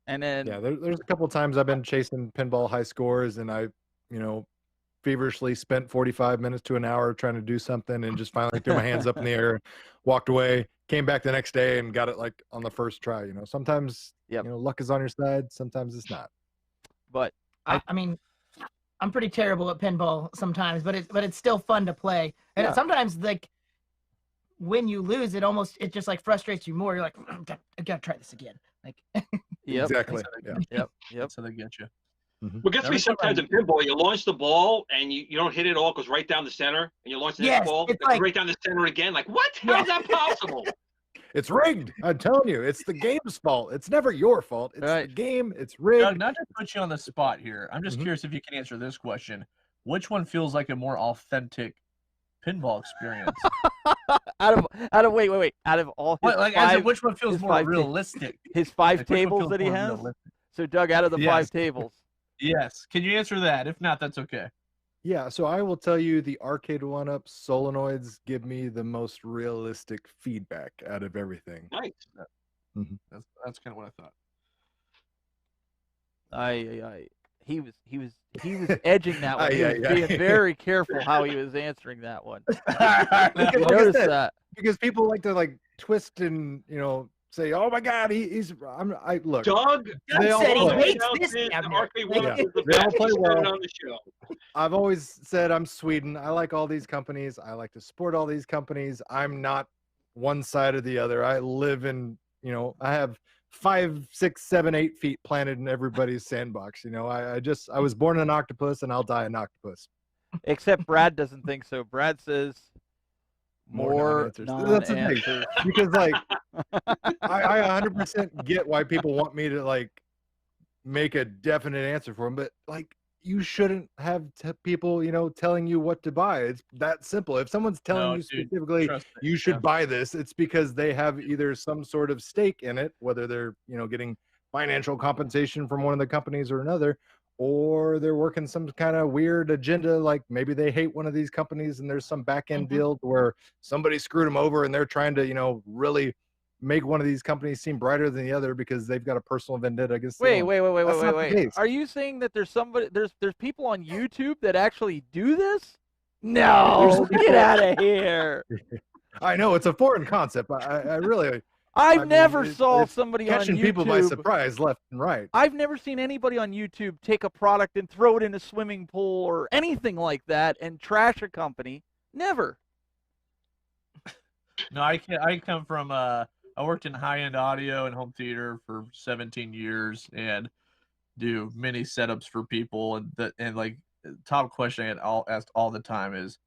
And then there's a couple of times I've been chasing pinball high scores, and I, feverishly spent 45 minutes to an hour trying to do something, and just finally threw my hands up in the air, walked away, came back the next day, and got it like on the first try. Sometimes luck is on your side, sometimes it's not. But I mean, I'm pretty terrible at pinball sometimes, but it's still fun to play. And Yeah. sometimes, like, when you lose, it just like frustrates you more. You're like, I gotta try this again. Like, yep, Exactly. yep. so they get you. What gets me sometimes in pinball, you launch the ball and you don't hit it all, goes right down the center, and you launch the next Yes, ball, it's it goes like- right down the center again. Like, what? How is that possible? It's rigged. I'm telling you, it's the game's fault. It's never your fault. It's the Right. game. It's rigged. Doug, not to put you on the spot here, I'm just Mhm. curious if you can answer this question. Which one feels like a more authentic pinball experience? out of wait, out of all his Which one feels his more 5 realistic? his 5 Like, which one tables feels that he more has. realistic? So Doug, out of the 5 Yes. tables, Yes. Can you answer that? If not, that's okay. Yeah, so I will tell you the arcade one-up solenoids give me the most realistic feedback out of everything. Nice. That's kind of what I thought. he was edging that one. He was being very careful how he was answering that one. Like I Notice said, that. because people like to like twist and say, "Oh my God, I look." Doug They all said he play. hates this the cabinet. arcade one Yeah. is the They all best play he's done well. on the show. I've always said I'm Sweden. I like all these companies. I like to support all these companies. I'm not one side or the other. I live in, I have 5, 6, 7, 8 feet planted in everybody's sandbox. I was born an octopus and I'll die an octopus. Except Brad doesn't think so. Brad says more non-answers. That's the thing. non-answers. Because like I 100% get why people want me to like make a definite answer for them, but like you shouldn't have people telling you what to buy. It's that simple. If someone's telling you specifically Trust me. you should buy this, it's because they have either some sort of stake in it, whether they're getting financial compensation from one of the companies or another, or they're working some kind of weird agenda, like maybe they hate one of these companies and there's some back end deal where somebody screwed them over and they're trying to really make one of these companies seem brighter than the other because they've got a personal vendetta against Wait. That's not the case. Are you saying that there's people on YouTube that actually do this? No, get out of here. I know it's a foreign concept, but I really I've I mean, never it's saw somebody on catching YouTube. people by surprise left and right. I've never seen anybody on YouTube take a product and throw it in a swimming pool or anything like that and trash a company. Never. No, I come from I worked in high-end audio and home theater for 17 years and do many setups for people, and like top question I get asked all the time is,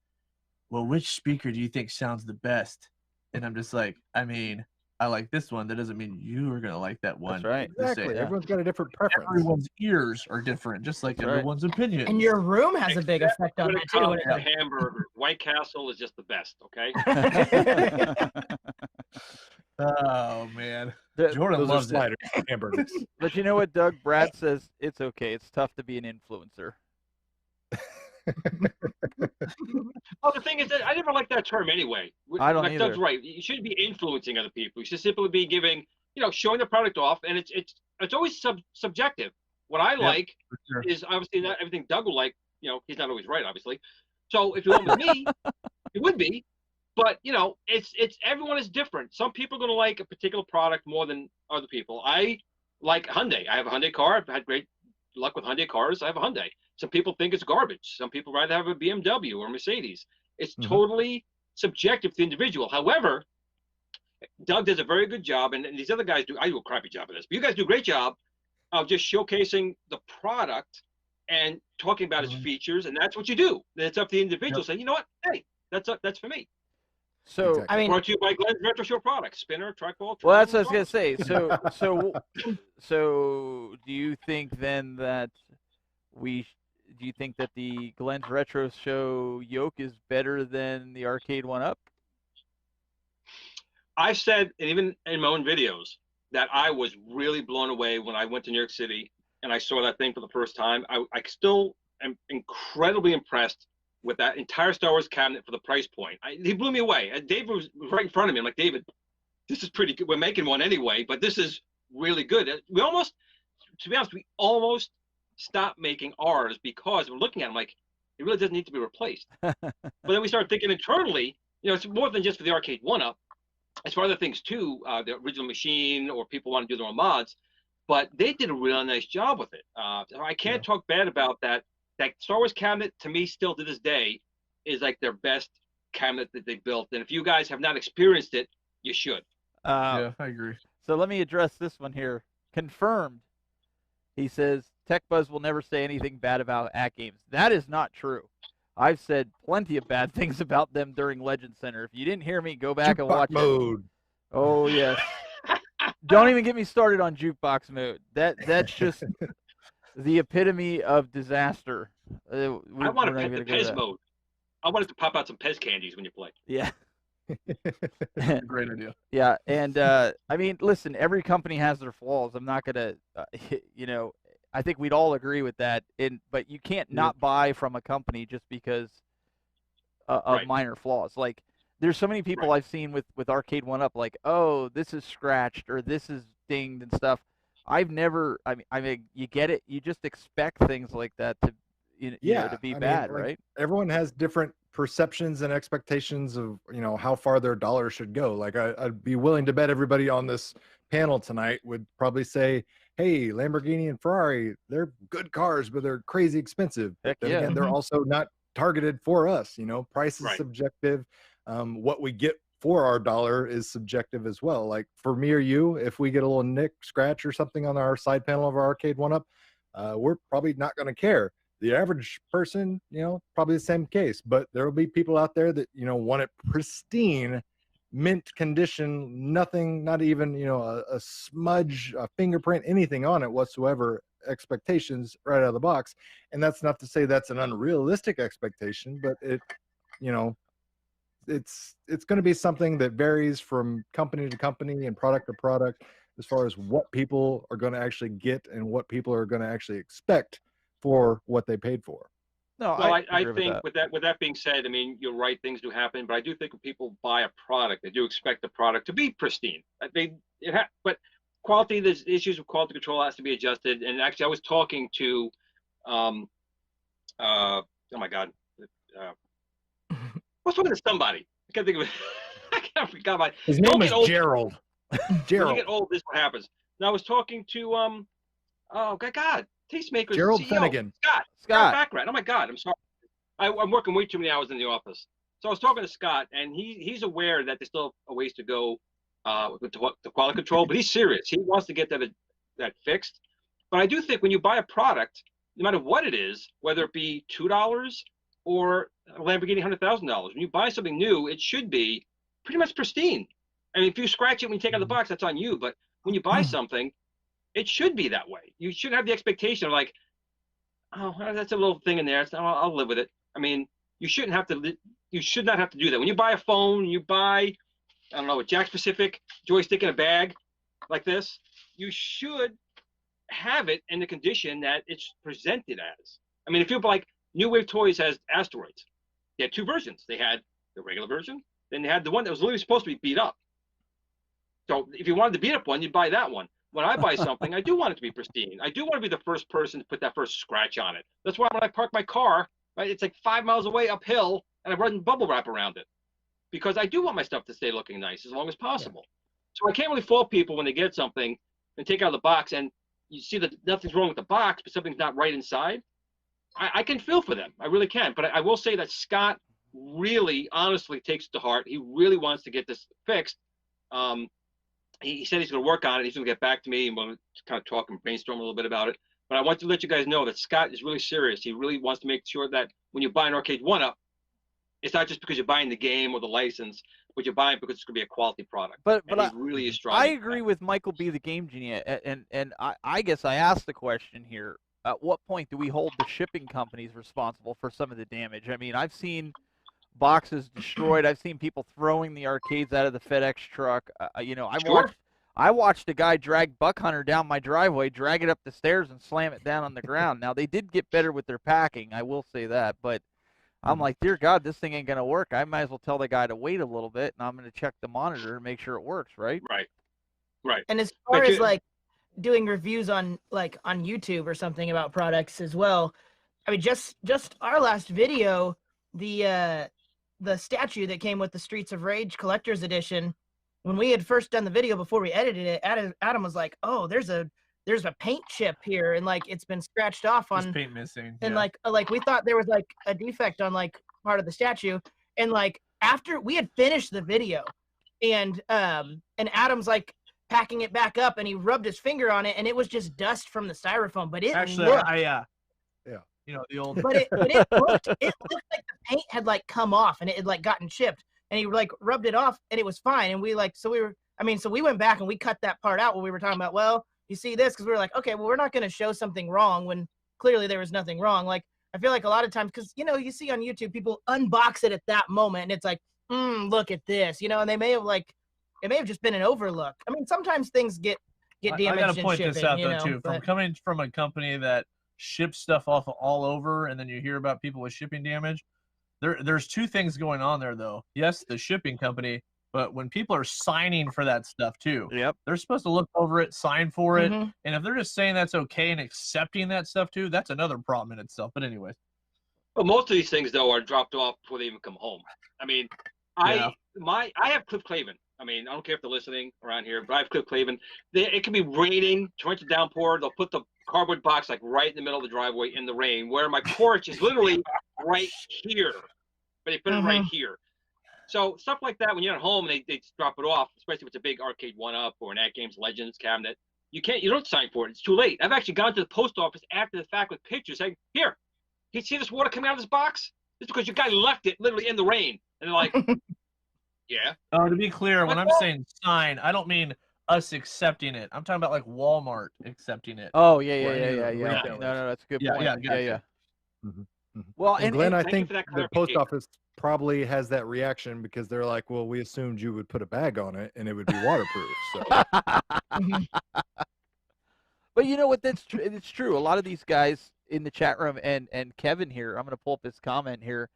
well, which speaker do you think sounds the best? And I'm just like, I mean, I like this one. That doesn't mean you are gonna like that one. That's right. Exactly. Yeah. Everyone's got a different preference. Everyone's ears are different, just like That's right. everyone's opinion. And your room has a big Except effect on when that it too. comes to hamburger, White Castle is just the best. Okay. Oh man, The- Jordan Those are loves it. sliders, hamburgers. But you know what, Doug? Brad says it's okay. It's tough to be an influencer. Well, the thing is that I never like that term anyway. I don't like Doug's either. right. You shouldn't be influencing other people. You should simply be giving, showing the product off, and it's always subjective. What I like For sure. is obviously not everything Doug will like. He's not always right, obviously. So if you went with me, it would be. But it's everyone is different. Some people are going to like a particular product more than other people. I like Hyundai. I have a Hyundai car. I've had great luck with Hyundai cars. I have a Hyundai. Some people think it's garbage. Some people rather have a BMW or a Mercedes. It's totally subjective to the individual. However, Doug does a very good job, and these other guys do. I do a crappy job of this, but you guys do a great job of just showcasing the product and talking about its features, and that's what you do. Then it's up to the individual saying, you know what, hey, that's for me. So Exactly. I mean, Brought to you by Glen's Retro Show products, spinner, trackball. well, that's what I was gonna say. So do you think then that do you think that the Glenn's Retro Show yoke is better than the arcade one up? I've said, and even in my own videos, that I was really blown away when I went to New York City and I saw that thing for the first time. I still am incredibly impressed with that entire Star Wars cabinet for the price point. He blew me away. And David was right in front of me. I'm like, David, this is pretty good. We're making one anyway, but this is really good. We almost, to be honest, stopped making ours because we're looking at them like, it really doesn't need to be replaced. But then we started thinking internally, it's more than just for the arcade one-up. It's for other things too, the original machine, or people want to do their own mods. But they did a really nice job with it. I can't talk bad about that. That Star Wars cabinet, to me, still to this day, is like their best cabinet that they built. And if you guys have not experienced it, you should. Yeah, I agree. So let me address this one here. Confirmed. He says TechBuzz will never say anything bad about ATGames. That is not true. I've said plenty of bad things about them during Legend Center. If you didn't hear me, go back and watch mode. it. Oh yes. Don't even get me started on jukebox mode. That's just the epitome of disaster. I want to pet the Pez mode. I want it to pop out some Pez candies when you play. Yeah. Great idea. Yeah, and I mean, listen, every company has their flaws. I'm not gonna, I think we'd all agree with that. But you can't not buy from a company just because of minor flaws. Like, there's so many people I've seen with Arcade One Up, like, oh, this is scratched or this is dinged and stuff. I've never. I mean, you get it. You just expect things like that to, to be bad, right? Everyone has different perceptions and expectations of how far their dollar should go. Like, I'd be willing to bet everybody on this panel tonight would probably say, hey, Lamborghini and Ferrari, they're good cars, but they're crazy expensive. Heck Then yeah. again, they're also not targeted for us. Price is Right. subjective. What we get for our dollar is subjective as well. Like, for me or you, if we get a little nick, scratch, or something on our side panel of our arcade one up, we're probably not going to care. The average person, probably the same case, but there will be people out there that, want it pristine, mint condition, nothing, not even, a smudge, a fingerprint, anything on it whatsoever, expectations right out of the box. And that's not to say that's an unrealistic expectation, but it's going to be something that varies from company to company and product to product as far as what people are going to actually get and what people are going to actually expect for what they paid for. No, Well, I I agree think with that being said, I mean, you're right, things do happen, but I do think when people buy a product, they do expect the product to be pristine. But quality, there's issues with quality control has to be adjusted. And actually, I was talking to, oh my God, what's talking to somebody? I can't think of it. I can't forget my. His name is Gerald. When Gerald. you get old, this is what happens. Now I was talking to oh God, Tastemakers Gerald CEO, Finnegan. Scott Baccarat. Oh my God, I'm sorry. I'm working way too many hours in the office. So I was talking to Scott, and he's aware that there's still a ways to go with the quality control, but he's serious. He wants to get that fixed. But I do think when you buy a product, no matter what it is, whether it be $2 or a Lamborghini $100,000, when you buy something new, it should be pretty much pristine. I mean, if you scratch it when you take out the box, that's on you. But when you buy something, it should be that way. You should have the expectation of like, oh, that's a little thing in there. I'll live with it. I mean, you shouldn't have to. You should not have to do that. When you buy a phone, you buy, I don't know, a Jack Pacific joystick in a bag like this, you should have it in the condition that it's presented as. I mean, if you like, New Wave Toys has Asteroids. They had two versions. They had the regular version, then they had the one that was literally supposed to be beat up. So if you wanted the beat up one, you'd buy that one. When I buy something, I do want it to be pristine. I do want to be the first person to put that first scratch on it. That's why when I park my car, right, it's like 5 miles away uphill, and I run bubble wrap around it, because I do want my stuff to stay looking nice as long as possible. Yeah. So I can't really fault people when they get something and take it out of the box, and you see that nothing's wrong with the box, but something's not right inside. I can feel for them. I really can. But I will say that Scott really, honestly takes it to heart. He really wants to get this fixed. He said he's going to work on it. He's going to get back to me, and we'll kind of talk and brainstorm a little bit about it. But I want to let you guys know that Scott is really serious. He really wants to make sure that when you buy an Arcade 1-Up, it's not just because you're buying the game or the license, but you're buying because it's going to be a quality product. But he really is strong. I agree with Michael B., the Game Genie, and I guess I asked the question here: at what point do we hold the shipping companies responsible for some of the damage? I mean, I've seen boxes destroyed. I've seen people throwing the arcades out of the FedEx truck. You know, I watched a guy drag Buck Hunter down my driveway, drag it up the stairs, and slam it down on the ground. Now, they did get better with their packing, I will say that, but I'm like, dear God, this thing ain't going to work. I might as well tell the guy to wait a little bit, and I'm going to check the monitor and make sure it works, right? Right. And as far as, like, doing reviews on YouTube or something about products as well, I mean, just our last video, the statue that came with the Streets of Rage Collector's Edition, when we had first done the video before we edited it, Adam was like, oh, there's a paint chip here, and like it's been scratched off on paint missing, and like we thought there was like a defect on like part of the statue, and like after we had finished the video, and Adam's like packing it back up, and he rubbed his finger on it, and it was just dust from the styrofoam, but it actually looked, you know, the old but it looked like the paint had like come off and it had like gotten chipped, and he like rubbed it off and it was fine, and we like so we went back and we cut that part out when we were talking about, well, you see this, because we were like, okay, well, we're not going to show something wrong when clearly there was nothing wrong. Like, I feel like a lot of times, because, you know, you see on YouTube, people unbox it at that moment, and it's like, look at this, you know, and it may have just been an overlook. I mean, sometimes things get damaged. I got to point this out, though, too. But... Coming from a company that ships stuff off all over, and then you hear about people with shipping damage, there's two things going on there, though. Yes, the shipping company, but when people are signing for that stuff too, they're supposed to look over it, sign for it, and if they're just saying that's okay and accepting that stuff too, that's another problem in itself. But anyways, well, most of these things though are dropped off before they even come home. I mean, I have Cliff Clavin. I mean, I don't care if they're listening around here, but I have Cliff Clavin. It can be raining, torrential downpour. They'll put the cardboard box like right in the middle of the driveway in the rain, where my porch is literally right here, but they put it right here. So stuff like that, when you're at home and they just drop it off, especially if it's a big Arcade 1-Up or an ATGames Legends cabinet, you don't sign for it. It's too late. I've actually gone to the post office after the fact with pictures saying, here, you see this water coming out of this box? It's because your guy left it literally in the rain. And they're like, yeah. Oh, to be clear, when I'm saying sign, I don't mean us accepting it. I'm talking about like Walmart accepting it. Oh, yeah. No, that's a good point. Yeah. Well, and Glenn, I think the post office probably has that reaction because they're like, well, we assumed you would put a bag on it and it would be waterproof. So. But you know what? It's true. A lot of these guys in the chat room, and Kevin here, I'm going to pull up his comment here.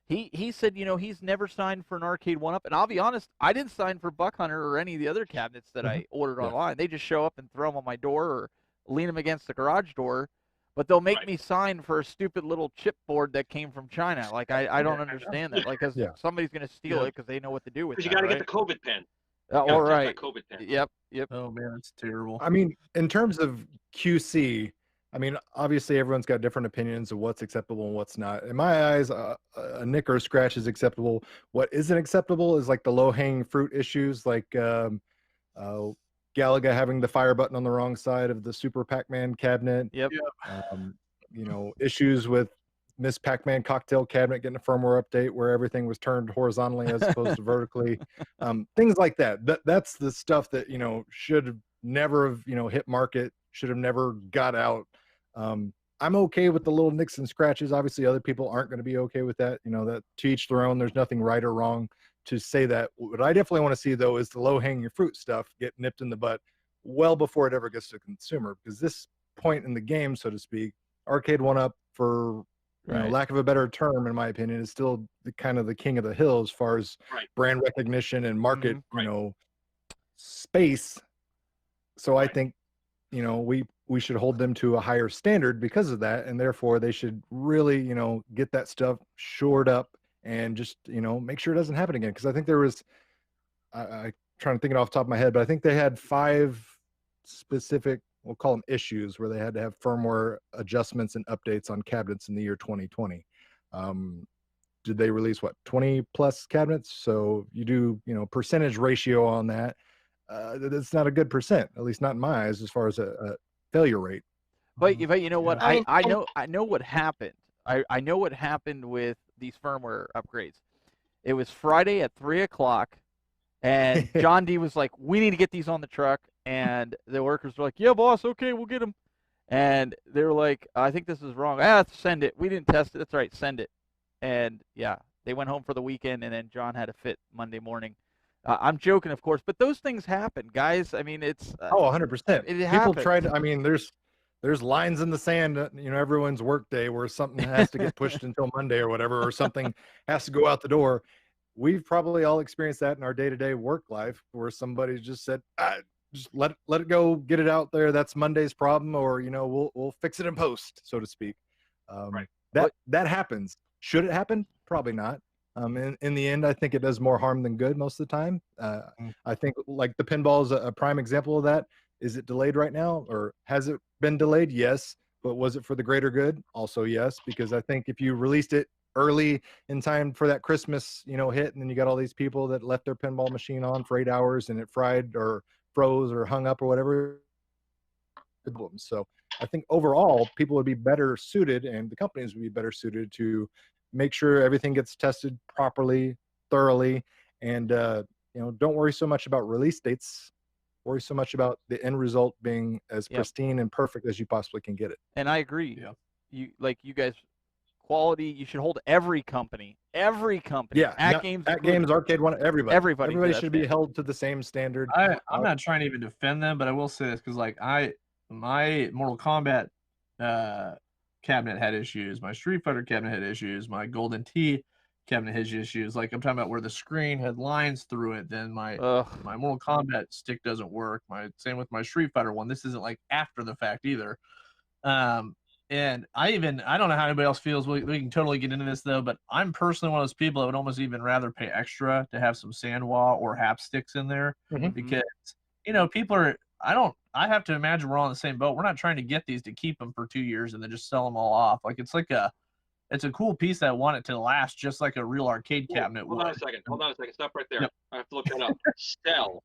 He said, you know, he's never signed for an Arcade 1-Up, and I'll be honest, I didn't sign for Buck Hunter or any of the other cabinets that I ordered online. They just show up and throw them on my door or lean them against the garage door. But they'll make me sign for a stupid little chipboard that came from China. Like, I don't understand that. Like, because somebody's going to steal it because they know what to do with it. Because you got to get the COVID pen. All right. COVID pen. Yep. Oh, man, that's terrible. I mean, in terms of QC, I mean, obviously everyone's got different opinions of what's acceptable and what's not. In my eyes, a nick or a scratch is acceptable. What isn't acceptable is like the low-hanging fruit issues, like Galaga having the fire button on the wrong side of the Super Pac-Man cabinet. Yep. You know, issues with Miss Pac-Man cocktail cabinet getting a firmware update where everything was turned horizontally as opposed to vertically. Things like that. That's the stuff that, should have never have, hit market, should have never got out. I'm okay with the little nicks and scratches. Obviously, other people aren't going to be okay with that. That to each their own. There's nothing right or wrong to say that. What I definitely want to see, though, is the low-hanging fruit stuff get nipped in the butt well before it ever gets to consumer. Because this point in the game, so to speak, Arcade 1-Up, for lack of a better term, in my opinion, is still the king of the hill as far as brand recognition and market, space. So I think, we should hold them to a higher standard because of that, and therefore they should really, get that stuff shored up and just, make sure it doesn't happen again. Because I think there was, I trying to think it off the top of my head, but I think they had 5 specific, we'll call them issues, where they had to have firmware adjustments and updates on cabinets in the year 2020. Did they release 20 plus cabinets? So you do, percentage ratio on that. That's not a good percent, at least not in my eyes, as far as a failure rate. But you know what? I know what happened. I know what happened with these firmware upgrades. It was Friday at 3:00, and John D was like, "We need to get these on the truck." And the workers were like, "Yeah, boss, okay, we'll get them." And they were like, "I think this is wrong." Send it. We didn't test it. That's right, send it. And yeah, they went home for the weekend, and then John had a fit Monday morning. I'm joking, of course, but those things happen, guys. I mean, it's 100%. It People happens. try to. I mean, there's lines in the sand, everyone's work day where something has to get pushed until Monday or whatever, or something has to go out the door. We've probably all experienced that in our day-to-day work life, where somebody just said, just let it go, get it out there. That's Monday's problem, or we'll fix it in post, so to speak. That happens. Should it happen? Probably not. In the end, I think it does more harm than good most of the time. I think like the pinball is a prime example of that. Is it delayed right now, or has it been delayed? Yes. But was it for the greater good? Also yes, because I think if you released it early in time for that Christmas, hit, and then you got all these people that left their pinball machine on for 8 hours and it fried or froze or hung up or whatever. So I think overall people would be better suited, and the companies would be better suited to make sure everything gets tested properly, thoroughly, and don't worry so much about release dates. Worry so much about the end result being as pristine and perfect as you possibly can get it. And I agree. You guys, quality. You should hold every company. Yeah. ATGames, Arcade 1, everybody should be held to the same standard. I'm not trying to even defend them, but I will say this because my Mortal Kombat cabinet had issues. My Street Fighter cabinet had issues. My Golden Tee cabinet has issues. Like I'm talking about where the screen had lines through it. Then my Mortal Kombat stick doesn't work. Same with my Street Fighter one. This isn't like after the fact either. And I don't know how anybody else feels. We can totally get into this though, but I'm personally one of those people that would almost even rather pay extra to have some sandwall or hap sticks in there because people are. I have to imagine we're all in the same boat. We're not trying to get these to keep them for 2 years and then just sell them all off. Like it's a cool piece that I want it to last just like a real arcade cabinet would. Hold on a second. Stop right there. Yep. I have to look that up. Sell.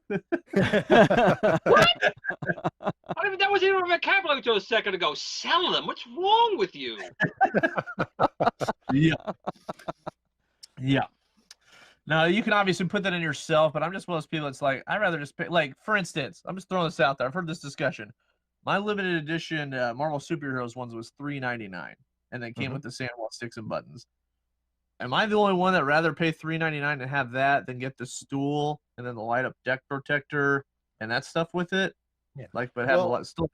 What? That wasn't even a vocabulary until a second ago. Sell them. What's wrong with you? Yeah. Now you can obviously put that in yourself, but I'm just one of those people that's like, I'd rather just pay. Like, for instance, I'm just throwing this out there. I've heard this discussion. My limited edition Marvel Superheroes ones was $3.99, and they came with the sandwall sticks and buttons. Am I the only one that rather pay $3.99 to have that than get the stool and then the light up deck protector and that stuff with it? Yeah. But have a lot still.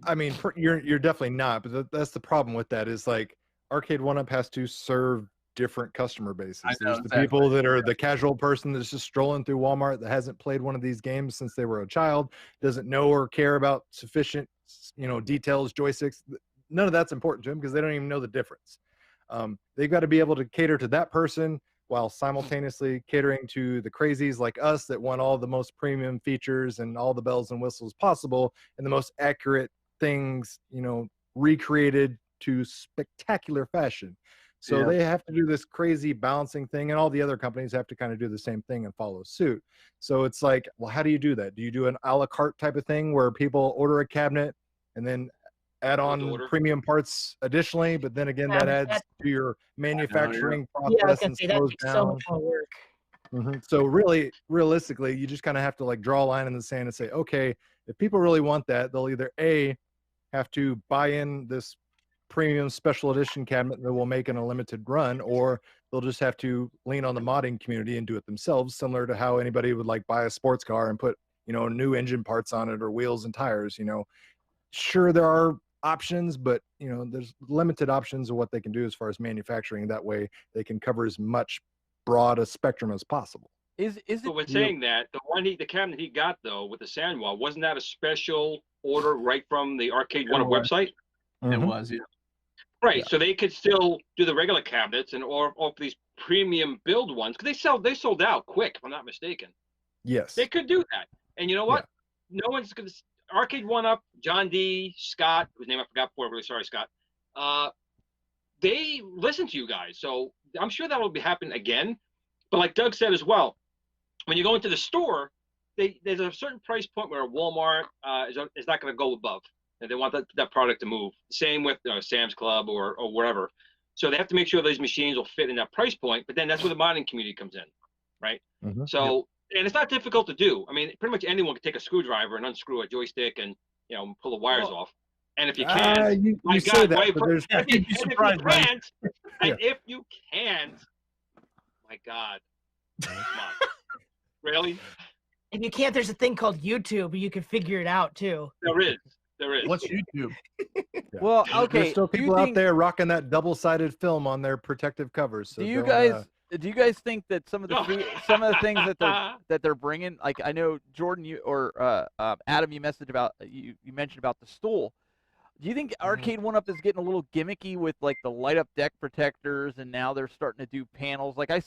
I mean, you're definitely not, but that's the problem with that is like Arcade 1-Up has to serve different customer bases. There's the people that are the casual person that's just strolling through Walmart that hasn't played one of these games since they were a child, doesn't know or care about sufficient, details, joysticks. None of that's important to them because they don't even know the difference. They've got to be able to cater to that person while simultaneously catering to the crazies like us that want all the most premium features and all the bells and whistles possible and the most accurate things, recreated to spectacular fashion. So they have to do this crazy balancing thing, and all the other companies have to kind of do the same thing and follow suit. So it's like, well, how do you do that? Do you do an a la carte type of thing where people order a cabinet and then add on premium parts additionally, but then again, that adds to your manufacturing process and slows down. So much more work. So really, realistically, you just kind of have to like draw a line in the sand and say, okay, if people really want that, they'll either A, have to buy in this premium special edition cabinet that will make in a limited run, or they'll just have to lean on the modding community and do it themselves, similar to how anybody would like buy a sports car and put, you know, new engine parts on it or wheels and tires. You know, sure, there are options, but you know, there's limited options of what they can do as far as manufacturing. That way they can cover as much broad a spectrum as possible. Is it? But when saying that, the cabinet he got though with the Sandwall, wasn't that a special order right from the Arcade One Up website? It was, yeah. Right, yeah. So they could still do the regular cabinets and or these premium build ones, because they sold out quick, if I'm not mistaken. Yes, they could do that. And you know what? Yeah. No one's gonna Arcade One Up, John D, Scott, whose name I forgot before. Really sorry, Scott. They listen to you guys, so I'm sure that will be happening again. But like Doug said as well, when you go into the store, there's a certain price point where Walmart is not going to go above, and they want that product to move. Same with Sam's Club or wherever. So they have to make sure those machines will fit in that price point. But then that's where the modding community comes in, right? So and it's not difficult to do. I mean, pretty much anyone can take a screwdriver and unscrew a joystick and pull the wires off. And if you can, you say that, but there's if you can't, my God, come on. Really? If you can't, there's a thing called YouTube. You can figure it out too. There is. What's YouTube? Well, okay. There's still people out there rocking that double-sided film on their protective covers. So do you guys think that some of the things that they're bringing, like I know Jordan, Adam, you mentioned about the stool. Do you think Arcade One Up is getting a little gimmicky with like the light up deck protectors, and now they're starting to do panels? Like I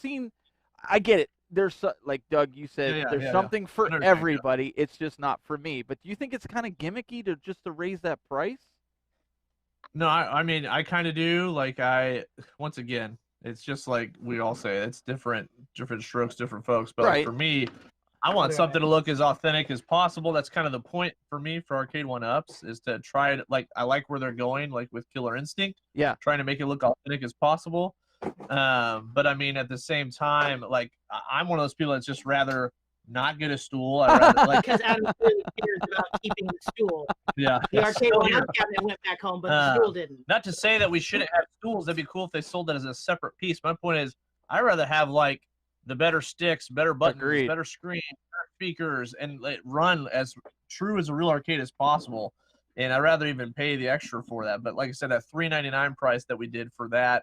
get it. There's like Doug, you said, there's something for everybody. It's just not for me. But do you think it's kind of gimmicky to raise that price? No, I mean I kind of do. Like once again, it's just like we all say, it's different strokes, different folks. But like, for me, I want something to look as authentic as possible. That's kind of the point for me for Arcade One Ups, is to try it. Like I like where they're going, like with Killer Instinct. Yeah, trying to make it look authentic as possible. But I mean, at the same time, like I'm one of those people that's just rather not get a stool. I rather like because Adam really cares about keeping the stool. Yeah, the Arcade One Up cabinet went back home, but the stool didn't. Not to say that we shouldn't have stools. That'd be cool if they sold that as a separate piece. My point is, I rather have like the better sticks, better buttons, better screen, better speakers, and let run as true as a real arcade as possible. And I'd rather even pay the extra for that. But like I said, that $399 price that we did for that,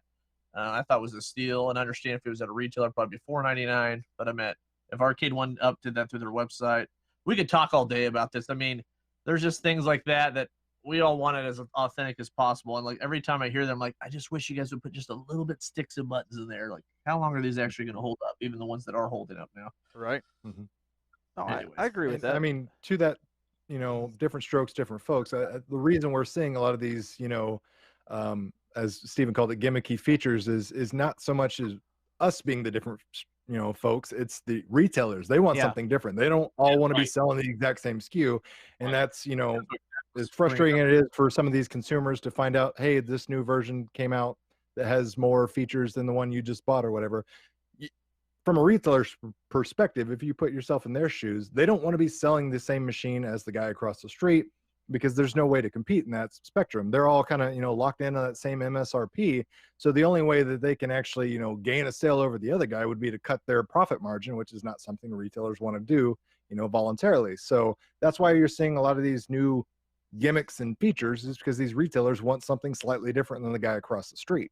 I thought was a steal. And I understand if it was at a retailer, it'd probably be $499. But I meant if Arcade One Up did that through their website, we could talk all day about this. I mean, there's just things like that we all want it as authentic as possible. And like every time I hear them, like, I just wish you guys would put just a little bit sticks and buttons in there. Like, how long are these actually going to hold up? Even the ones that are holding up now. Right. No, I agree with that. I mean, to that, different strokes, different folks. The reason we're seeing a lot of these, as Stephen called it, gimmicky features is not so much as us being the different, folks. It's the retailers. They want something different. They don't all want to be selling the exact same SKU. And that's, as frustrating as it is for some of these consumers to find out, hey, this new version came out that has more features than the one you just bought or whatever. From a retailer's perspective, if you put yourself in their shoes, they don't want to be selling the same machine as the guy across the street, because there's no way to compete in that spectrum. They're all kind of, locked in on that same MSRP. So the only way that they can actually, gain a sale over the other guy would be to cut their profit margin, which is not something retailers want to do, voluntarily. So that's why you're seeing a lot of these new gimmicks and features, is because these retailers want something slightly different than the guy across the street.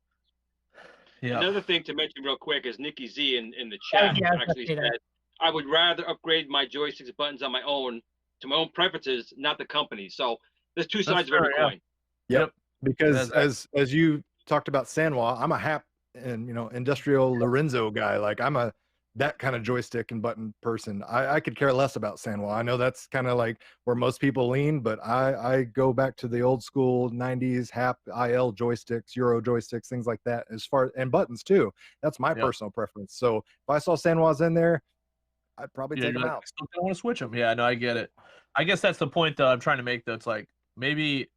Yeah. Another thing to mention real quick is Nikki Z in the chat actually said, I would rather upgrade my joysticks and buttons on my own, to my own preferences, not the company. So there's two sides of every coin. Yep. Because as you talked about Sanwa, I'm a HAP and industrial Lorenzo guy. Like I'm that kind of joystick and button person. I could care less about Sanwa. I know that's kind of like where most people lean, but I go back to the old school 90s HAP IL joysticks, Euro joysticks, things like that, and buttons too. That's my personal preference. So if I saw Sanwa's in there, I'd probably take them out. I don't want to switch them. Yeah, no, I get it. I guess that's the point though I'm trying to make, though. It's like maybe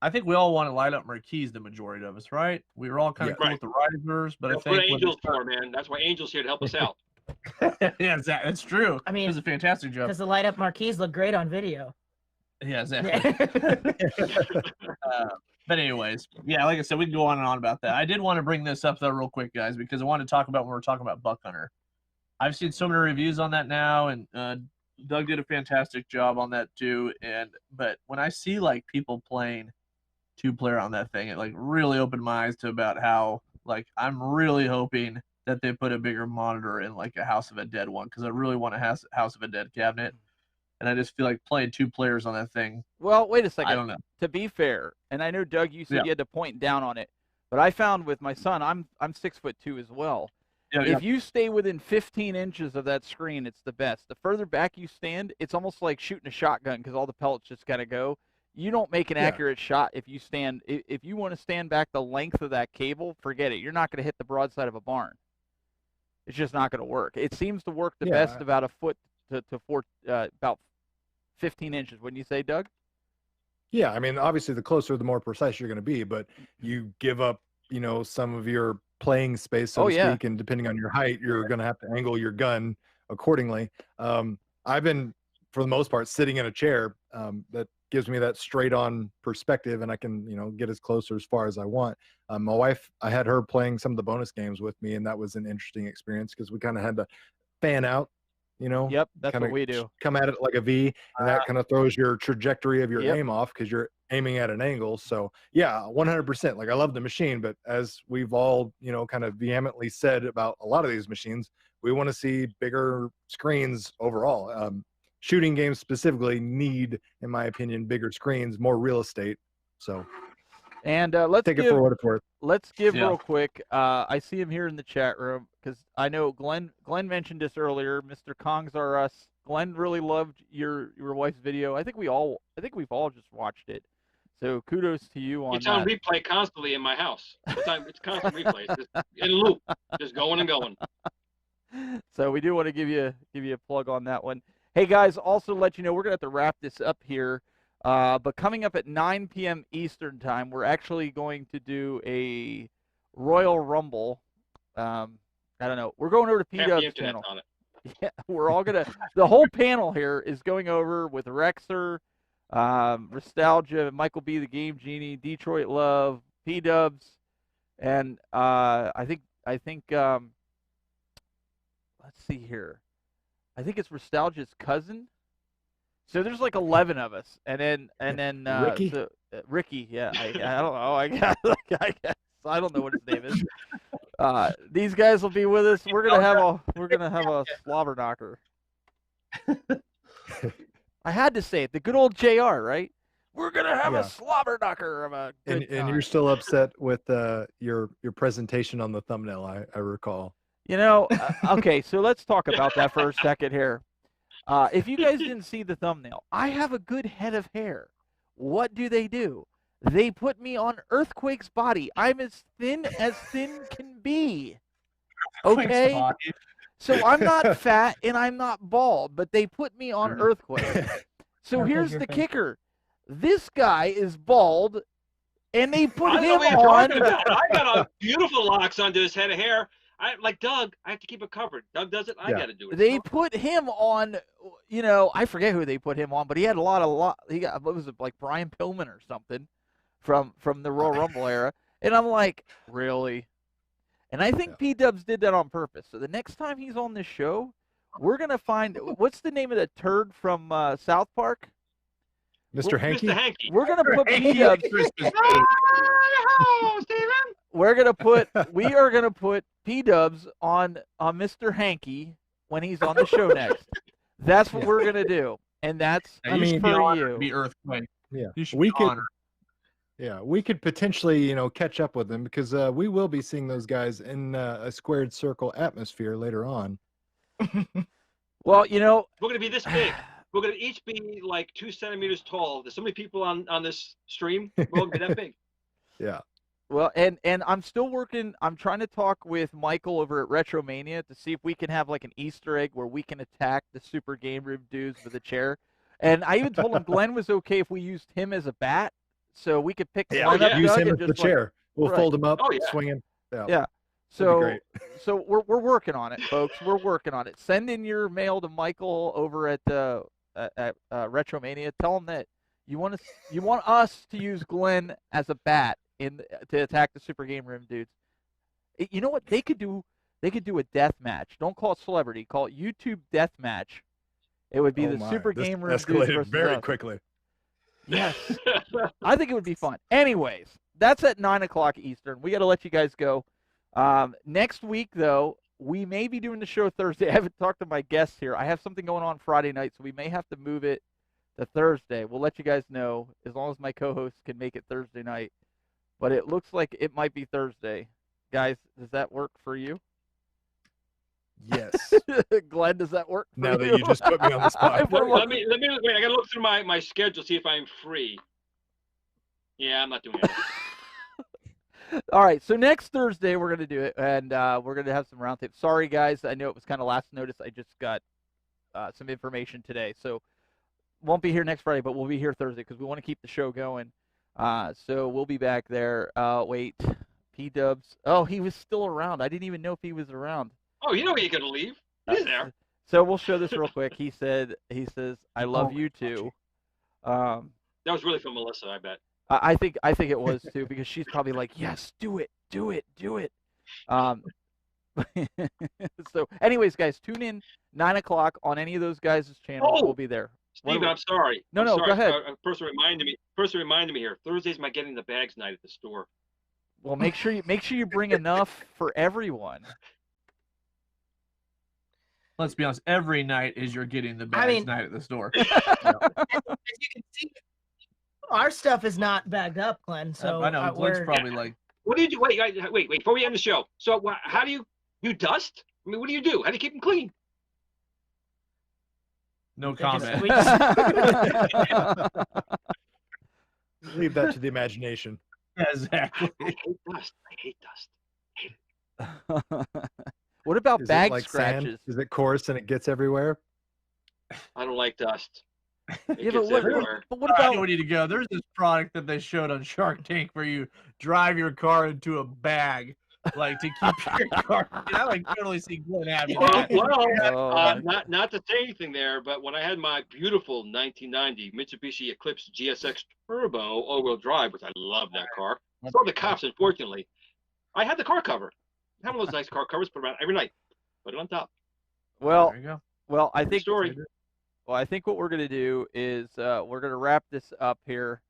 I think we all want to light up marquees, the majority of us, right? We were all kind of cool with the risers, but That's I think what Angel's for, man. That's why Angel's here to help us out. yeah, that's true. I mean, it was a fantastic job. Because the light up marquees look great on video. Yeah, exactly. But anyways, yeah, like I said, we can go on and on about that. I did want to bring this up though, real quick, guys, because I wanted to talk about when we're talking about Buck Hunter. I've seen so many reviews on that now, and Doug did a fantastic job on that too. But when I see like people playing 2-player on that thing, it like really opened my eyes to about how like I'm really hoping that they put a bigger monitor in like a House of a Dead one, because I really want a House of a Dead cabinet. And I just feel like playing 2 players on that thing. Well, wait a second. I don't know. To be fair, and I know Doug, you said you had to point down on it, but I found with my son, I'm 6'2" as well. Yeah, if you stay within 15 inches of that screen, it's the best. The further back you stand, it's almost like shooting a shotgun because all the pellets just gotta go. You don't make an accurate shot if you stand. If you want to stand back the length of that cable, forget it. You're not gonna hit the broadside of a barn. It's just not gonna work. It seems to work the best about a foot to about 15 inches. Wouldn't you say, Doug? Yeah, I mean, obviously, the closer, the more precise you're going to be, but you give up, you know, some of your playing space, so to speak, and depending on your height, you're going to have to angle your gun accordingly. I've been, for the most part, sitting in a chair that gives me that straight-on perspective, and I can, you know, get as close or as far as I want. My wife, I had her playing some of the bonus games with me, and that was an interesting experience because we kind of had to fan out. You know, that's what we do. Come at it like a V, and that kind of throws your trajectory of your aim off because you're aiming at an angle. So yeah, 100%. Like I love the machine, but as we've all, you know, kind of vehemently said about a lot of these machines, we want to see bigger screens overall. Shooting games specifically need, in my opinion, bigger screens, more real estate. So. And let's take it for what it's worth. Let's give real quick. I see him here in the chat room because I know Glenn mentioned this earlier. Mr. Kongs Are Us. Glenn really loved your wife's video. I think we've all just watched it. So kudos to you on it's on replay constantly in my house. It's constant replay. It's just in a loop, just going and going. So we do want to give you a plug on that one. Hey guys, also let you know we're gonna have to wrap this up here. But coming up at 9 p.m. Eastern time, we're actually going to do a Royal Rumble. I don't know. We're going over to P-Dub's channel. Yeah, we're all gonna. The whole panel here is going over with Rexer, Nostalgia, Michael B. the Game Genie, Detroit Love, P-Dubs, and I think. Let's see here. I think it's Nostalgia's cousin. So there's like 11 of us, and then Ricky. Ricky, yeah, I don't know, I guess I don't know what his name is. These guys will be with us. We're gonna have a slobber knocker. I had to say it, the good old JR, right? We're gonna have a slobber knocker of a good time. And you're still upset with your presentation on the thumbnail, I recall. You know, okay, so let's talk about that for a second here. If you guys didn't see the thumbnail, I have a good head of hair. What do? They put me on Earthquake's body. I'm as thin can be. Okay? So I'm not fat and I'm not bald, but they put me on Earthquake. So here's the kicker. This guy is bald, and they put him on. I got beautiful locks under his head of hair. Like Doug, I have to keep it covered. Doug does it, I got to do it. They put him on, you know, I forget who they put him on, but he had a lot. He got, what was it, like Brian Pillman or something from the Royal Rumble era. And I'm like, really? And I think P-Dubs did that on purpose. So the next time he's on this show, we're going to find, what's the name of the turd from South Park? Mr. Hanky? Mr. Hanky. We're going to put P-Dubs. We are gonna put P-Dubs on Mr. Hanky when he's on the show next. That's what we're gonna do, and that's for you. Be Earthquake. Yeah, we could potentially, you know, catch up with them because we will be seeing those guys in a squared circle atmosphere later on. Well, you know, we're gonna be this big. We're gonna each be like 2 centimeters tall. There's so many people on this stream. We're gonna be that big. Yeah. Well, and I'm still working. I'm trying to talk with Michael over at Retromania to see if we can have like an Easter egg where we can attack the Super Game Room dudes with a chair. And I even told him Glenn was okay if we used him as a bat, so we could pick Yeah, Glenn up, use Doug, him and as the just, like, chair. We'll right. fold him up, Oh, yeah. swing him. Yeah. That'd be great. So we're working on it, folks. We're working on it. Send in your mail to Michael over at Retromania. Tell him that you want us to use Glenn as a bat to attack the Super Game Room dudes. You know what they could do? They could do a death match. Don't call it celebrity. Call it YouTube death match. It would be the Super Game Room dudes escalated versus very us. quickly. Yes. I think it would be fun. Anyways, that's at 9 o'clock Eastern. We got to let you guys go. Next week, though, we may be doing the show Thursday. I haven't talked to my guests here. I have something going on Friday night, so we may have to move it to Thursday. We'll let you guys know as long as my co-hosts can make it Thursday night. But it looks like it might be Thursday. Guys, does that work for you? Yes. Glenn, does that work for Now you? that you just put me on the spot. Let me wait. I gotta look through my schedule, see if I'm free. Yeah, I'm not doing it. All right, so next Thursday we're going to do it, and we're going to have some roundtable. Sorry, guys, I know it was kind of last notice. I just got some information today, so won't be here next Friday, but we'll be here Thursday because we want to keep the show going. So we'll be back there. Wait, P-Dubs. Oh, he was still around. I didn't even know if he was around. Oh, you know he's gonna leave. He's there. So we'll show this real quick. He says, "I love you too." That was really from Melissa, I bet. I think it was too, because she's probably like, yes, do it. So, anyways, guys, tune in 9 o'clock on any of those guys' channels. We'll be there. Steven, I'm sorry. No, I'm sorry. go ahead. A person reminded me here. Thursday's my getting the bags night at the store. Well, make sure you bring enough for everyone. Let's be honest. Every night is you're getting the bags night at the store. As you can see, our stuff is not bagged up, Glenn. So I know Glenn's probably like. What do you do? Wait! Before we end the show, so how do you dust? I mean, what do you do? How do you keep them clean? No comment. Leave that to the imagination. Exactly. I hate dust. What about Is bag it like scratches? Sand? Is it coarse and it gets everywhere? I don't like dust. Yeah, but what I about? know where you need to go. There's this product that they showed on Shark Tank where you drive your car into a bag, like to keep your car. I like totally see Glenn having that. Well, not to say anything there, but when I had my beautiful 1990 Mitsubishi Eclipse GSX Turbo all-wheel drive, which I love that car. So the cops, unfortunately, I had the car cover. I have one of those nice car covers, put around every night. Put it on top. Well, There you go. well, I think. Story. Well, I think what we're gonna do is we're gonna wrap this up here,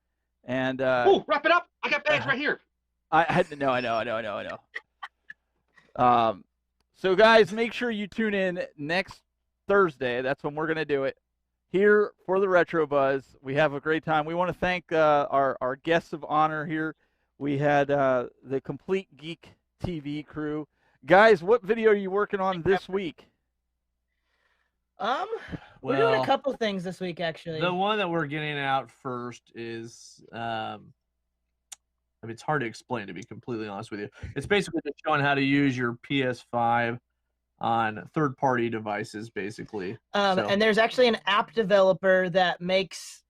and Wrap it up! I got bags right here. I know. So guys, make sure you tune in next Thursday. That's when we're gonna do it here for the Retro Buzz. We have a great time. We want to thank our guests of honor here. We had the Complete Geek TV crew. Guys, what video are you working on this week? We're doing a couple things this week, actually. The one that we're getting out first is, I mean, it's hard to explain, to be completely honest with you. It's basically just showing how to use your PS5 on third-party devices, basically. And there's actually an app developer that makes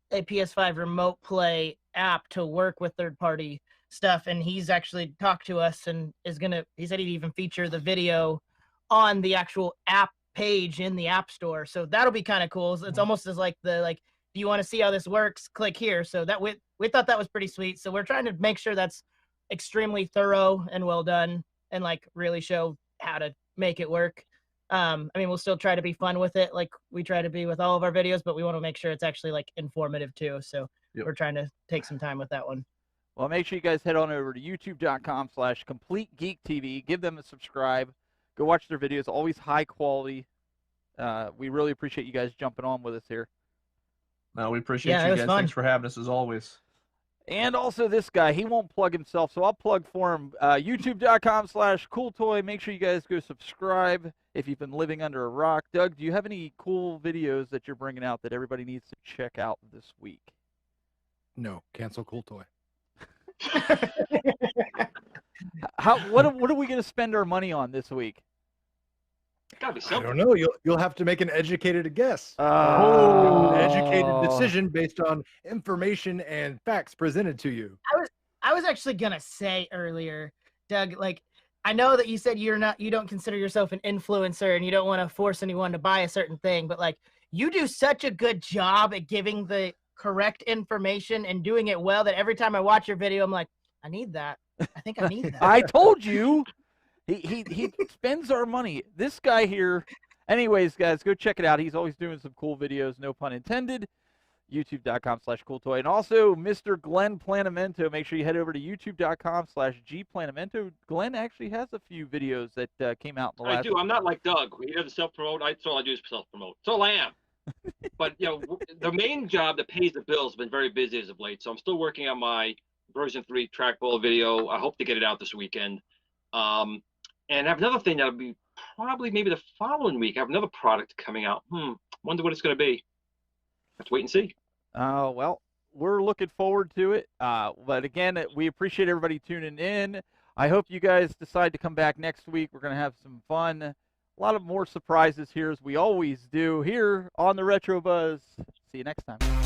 a PS5 remote play app to work with third-party stuff, and he's actually talked to us and he said he'd even feature the video on the actual app page in the App Store. So that'll be kind of cool. It's almost as like do you want to see how this works? Click here. So that we thought that was pretty sweet. So we're trying to make sure that's extremely thorough and well done, and like really show how to make it work. I mean, we'll still try to be fun with it, like we try to be with all of our videos, but we want to make sure it's actually like informative too. So we're trying to take some time with that one. Well, make sure you guys head on over to youtube.com/CompleteGeekTV. Give them a subscribe. Go watch their videos. Always high quality. We really appreciate you guys jumping on with us here. No, we appreciate you guys. Fun. Thanks for having us as always. And also this guy, he won't plug himself, so I'll plug for him. YouTube.com/CoolToy. Make sure you guys go subscribe if you've been living under a rock. Doug, do you have any cool videos that you're bringing out that everybody needs to check out this week? No, cancel Cool Toy. What are we going to spend our money on this week? Gotta be I something. don't know. You'll have to make an educated guess. Oh. An educated decision based on information and facts presented to you. I was actually gonna say earlier, Doug, like I know that you said you don't consider yourself an influencer and you don't want to force anyone to buy a certain thing, but like you do such a good job at giving the correct information and doing it well that every time I watch your video, I'm like, I need that. I think I need that. I told you. He spends our money. This guy here. Anyways, guys, go check it out. He's always doing some cool videos, no pun intended. YouTube.com/CoolToy. And also, Mr. Glen Planamento. Make sure you head over to YouTube.com/GPlanamento. Glen actually has a few videos that came out in the last. I do. I'm not like Doug. He doesn't self-promote. That's all I do is self-promote. That's all I am. But, you know, the main job that pays the bills has been very busy as of late. So I'm still working on my version 3 trackball video. I hope to get it out this weekend. And I have another thing that'll be probably maybe the following week. I have another product coming out. Wonder what it's going to be. Let's wait and see. Well, we're looking forward to it. But again, we appreciate everybody tuning in. I hope you guys decide to come back next week. We're going to have some fun. A lot of more surprises here, as we always do here on the Retro Buzz. See you next time.